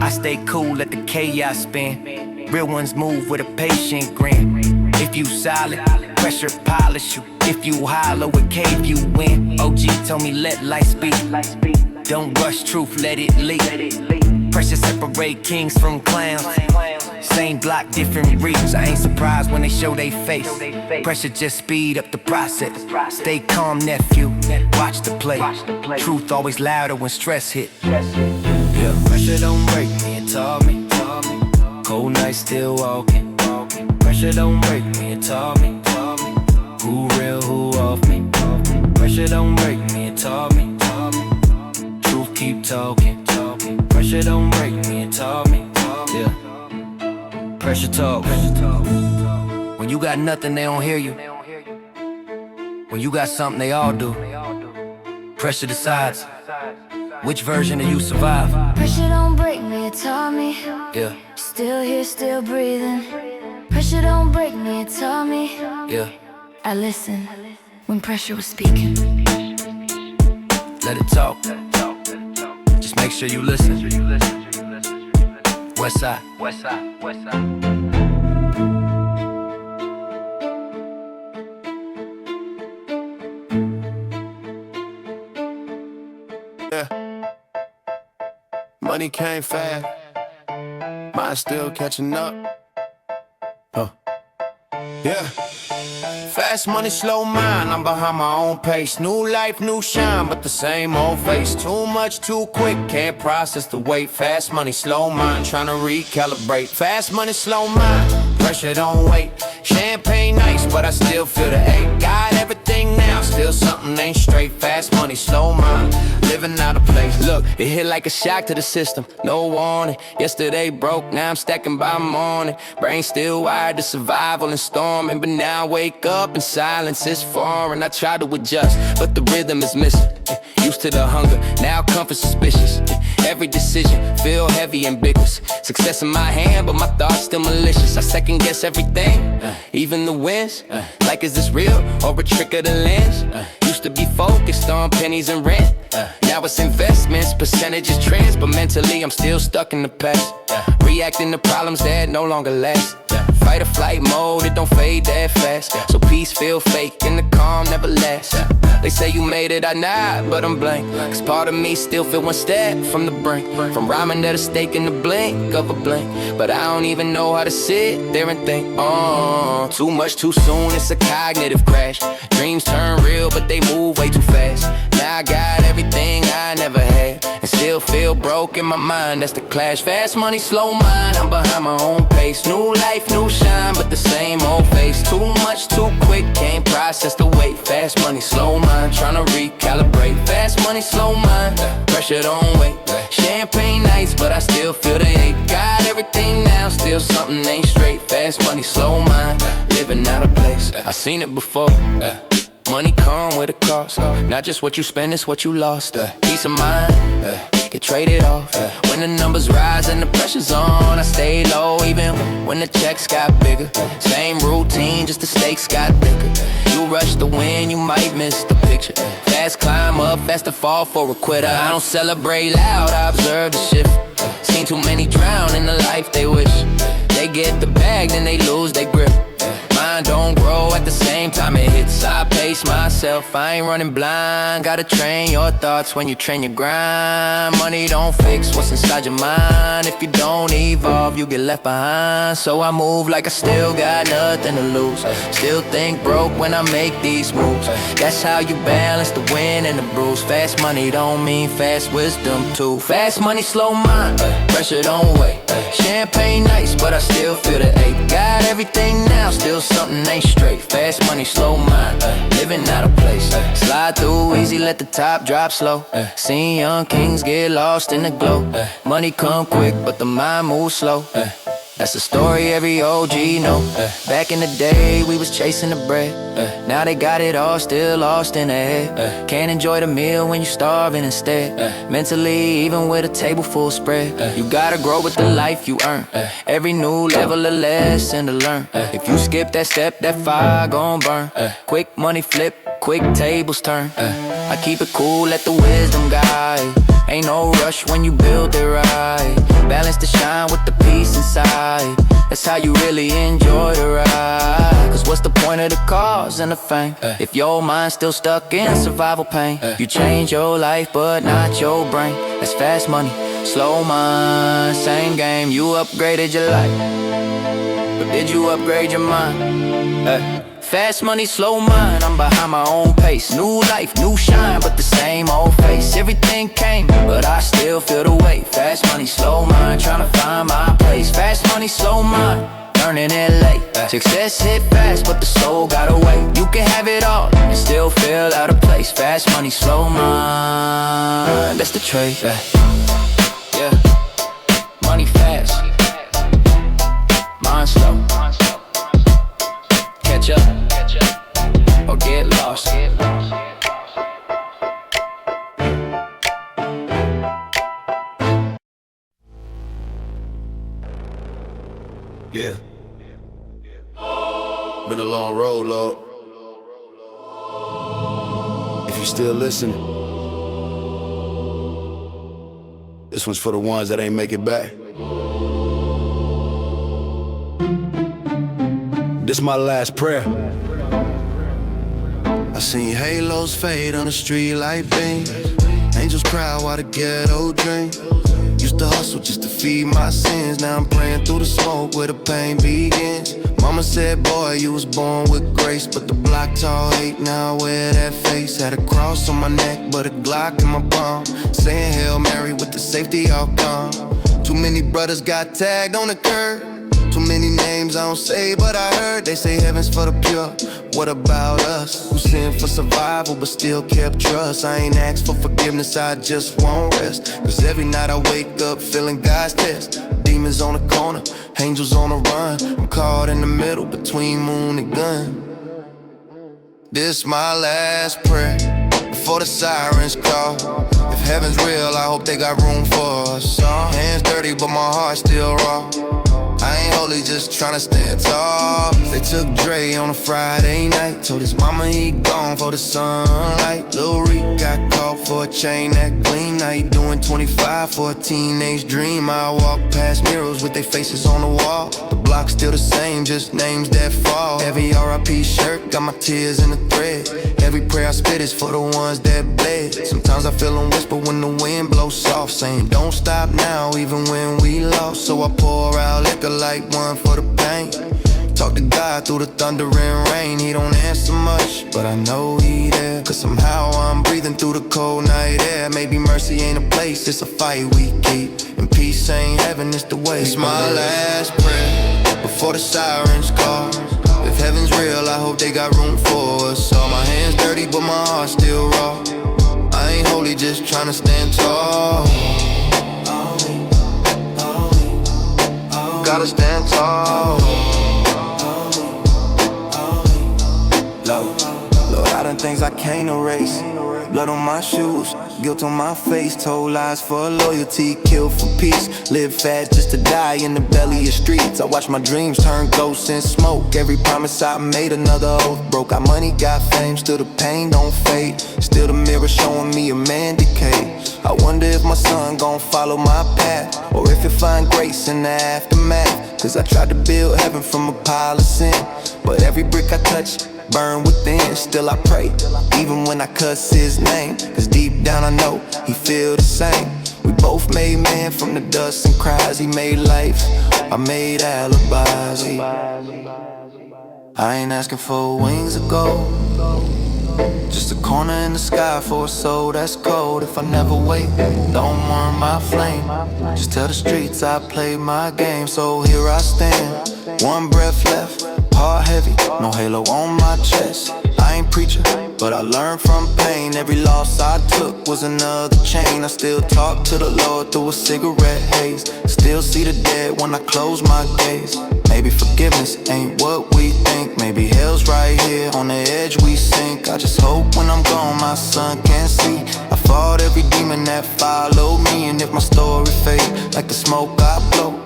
I stay cool, let the chaos spin. Real ones move with a patient grin. If you solid, pressure polish you. If you hollow, it cave you in. OG told me let light speak. Don't rush truth, let it leak. Pressure separate kings from clowns. Same block, different reads. I ain't surprised when they show they face. Pressure just speed up the process. Stay calm, nephew. Watch the play. Truth always louder when stress hit. Yeah, pressure don't break me, it taught me. Cold nights still walking. Pressure don't break me, it taught me. Who real, who off me. Pressure don't break me, it taught me. Truth keep talking. Pressure don't break me, it taught me. Yeah. Pressure talk. When you got nothing, they don't hear you. When you got something, they all do. Pressure decides which version of you survive. Pressure don't break me, it taught me. Yeah, Still here, still breathing. Pressure don't break me, it taught me. yeah. I listened when pressure was speaking. Let it talk. Just make sure you listen. West side. Yeah. Money came fast, mine still catching up. Yeah. Fast money, slow mind, I'm behind my own pace. New life, new shine, but the same old face. Too much, too quick, can't process the weight. Fast money, slow mind, trying to recalibrate. Fast money, slow mind, pressure don't wait. Champagne nice, but I still feel the ache. Got everything now, still something ain't straight. Fast money, slow mind, living out of place. Look, it hit like a shock to the system, no warning. Yesterday broke, now I'm stacking by morning. Brain still wired to survival and storming, but now I wake up and silence is foreign. I try to adjust, but the rhythm is missing. Used to the hunger, now comfort suspicious. Every decision feel heavy, ambiguous. Success in my hand, but my thoughts still malicious. I second guess everything, even the wins. Like, is this real or a trick of the lens? Used to be focused on pennies and rent. Now it's investments, percentages, trends. But mentally I'm still stuck in the past, reacting to problems that no longer last. Fight or flight mode, it don't fade that fast. So peace feel fake and the calm never lasts. They say you made it, I nod, but I'm blank. Cause part of me still feel one step from the brink. From rhyming at a stake in the blink of a blink. But I don't even know how to sit there and think. Too much too soon, it's a cognitive crash. Dreams turn real, but they move way too fast. Now I got everything I never had, and still feel broke in my mind, that's the clash. Fast money, slow mind, I'm behind my own pace. New life, new shine, but the same old face. Too much, too quick, can't process the weight. Fast money, slow mind, tryna recalibrate. Fast money, slow mind, pressure don't wait. Champagne nights, but I still feel the ache. Got everything now, still something ain't straight. Fast money, slow mind, living out of place. I seen it before. Money come with a cost. Not just what you spend, it's what you lost. Peace of mind, get traded off. When the numbers rise and the pressure's on, I stay low even when the checks got bigger. Same routine, just the stakes got thicker. You rush to win, you might miss the picture. Fast climb up, fast to fall for a quitter. I don't celebrate loud, I observe the shift. Seen too many drown in the life they wish. They get the bag, then they lose their grip. Mine don't grow at the same time it hits. I pace myself, I ain't running blind. Gotta train your thoughts when you train your grind. Money don't fix what's inside your mind. If you don't evolve, you get left behind. So I move like I still got nothing to lose. Still think broke when I make these moves. That's how you balance the win and the bruise. Fast money don't mean fast wisdom too. Fast money, slow mind, pressure don't wait. Champagne nights, but I still feel the ache. Got everything now, still something ain't straight. Fast money, slow mind, living out of place. Slide through easy, let the top drop slow. Seen young kings get lost in the glow. Money come quick, but the mind moves slow. That's a story every OG know. Back in the day, we was chasing the bread. Now they got it all, still lost in their head. Can't enjoy the meal when you're starving instead. Mentally, even with a table full spread. You gotta grow with the life you earn. Every new level, a lesson to learn. If you skip that step, that fire gon' burn. Quick money flip, quick tables turn. I keep it cool, let the wisdom guide. Ain't no rush when you build it right. Balance the shine with the peace inside. That's how you really enjoy the ride. Cause Cause what's the point of the cause and the fame if your mind's still stuck in survival pain? You change your life but not your brain. That's fast money, slow mind, same game. You upgraded your life, but did you upgrade your mind? Fast money, slow mind, I'm behind my own pace. New life, new shine, but the same old face. Everything came, but I still feel the weight. Fast money, slow mind, tryna find my place. Fast money, slow mind, learning it late. Success hit fast, but the soul gotta wait. You can have it all and still feel out of place. Fast money, slow mind, that's the trade. Yeah, money fast, mind slow. Catch up or get lost. Yeah. Been a long road, Lord. If you still listen, this one's for the ones that ain't make it back. This my last prayer. I seen halos fade on the street like beams. Angels cry while the ghetto dream. Used to hustle just to feed my sins. Now I'm praying through the smoke where the pain begins. Mama said, boy, you was born with grace. But the block tall hate, now I wear that face. Had a cross on my neck, but a Glock in my palm. Saying Hail Mary with the safety all gone. Too many brothers got tagged on the curb. Too many names I don't say, but I heard they say heaven's for the pure. What about us, who sinned for survival but still kept trust? I ain't asked for forgiveness, I just won't rest. Cause every night I wake up feeling God's test. Demons on the corner, angels on the run. I'm caught in the middle between moon and gun. This my last prayer before the sirens call. If heaven's real, I hope they got room for us. Hands dirty, but my heart still raw. I ain't holy, just tryna stand tall. They took Dre on a Friday night. Told his mama he gone for the sunlight. Lil Reek got caught for a chain that clean. Now he doing 25 for a teenage dream. I walk past mirrors with their faces on the wall. The block's still the same, just names that fall. Every R.I.P. shirt got my tears in the thread. Every prayer I spit is for the ones that bled. Sometimes I feel them whisper when the wind blows soft, saying don't stop now even when we lost. So I pour out liquor like one for the pain. Talk to God through the thunder and rain. He don't answer much, but I know he there. Cause somehow I'm breathing through the cold night air. Maybe mercy ain't a place, it's a fight we keep. And peace ain't heaven, it's the way. It's my last prayer before the sirens call. If heaven's real, I hope they got room for us. All my hands dirty, but my heart still raw. I ain't holy, just tryna stand tall. Gotta stand tall. Lord, I done things I can't erase. Blood on my shoes, guilt on my face. Told lies for loyalty, killed for peace. Live fast just to die in the belly of streets. I watch my dreams turn ghosts in smoke. Every promise I made, another oath broke. Got money, got fame, still the pain don't fade. Still the mirror showing me a man decay. I wonder if my son gon' follow my path, or if he'll find grace in the aftermath. Cause I tried to build heaven from a pile of sin, but every brick I touch burn within. Still I pray, even when I cuss his name. Cause deep down I know he feel the same. We both made man from the dust and cries. He made life, I made alibis. I ain't asking for wings of gold, just a corner in the sky for a soul that's cold. If I never wake, don't warm my flame. Just tell the streets I played my game. So here I stand, one breath left, heart heavy, no halo on my chest. I ain't preaching, but I learned from pain. Every loss I took was another chain. I still talk to the Lord through a cigarette haze. Still see the dead when I close my gaze. Maybe forgiveness ain't what we think. Maybe hell's right here on the edge we sink. I just hope when I'm gone my son can see I fought every demon that followed me. And if my story fade like the smoke I blow,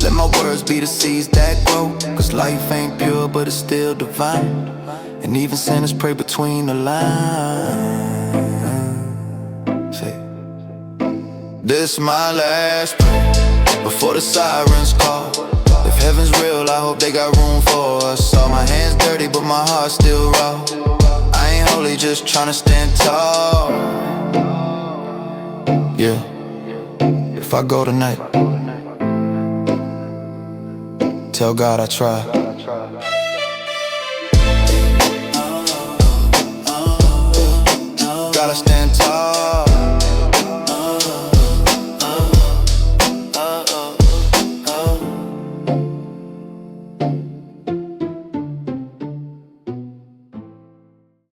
let my words be the seeds that grow. Cause life ain't pure but it's still divine, and even sinners pray between the lines. Say, this my last prayer before the sirens call. If heaven's real, I hope they got room for us. All my hands dirty, my heart still raw. I ain't holy, just tryna stand tall. Yeah, if I go tonight, tell God I tried. Gotta stand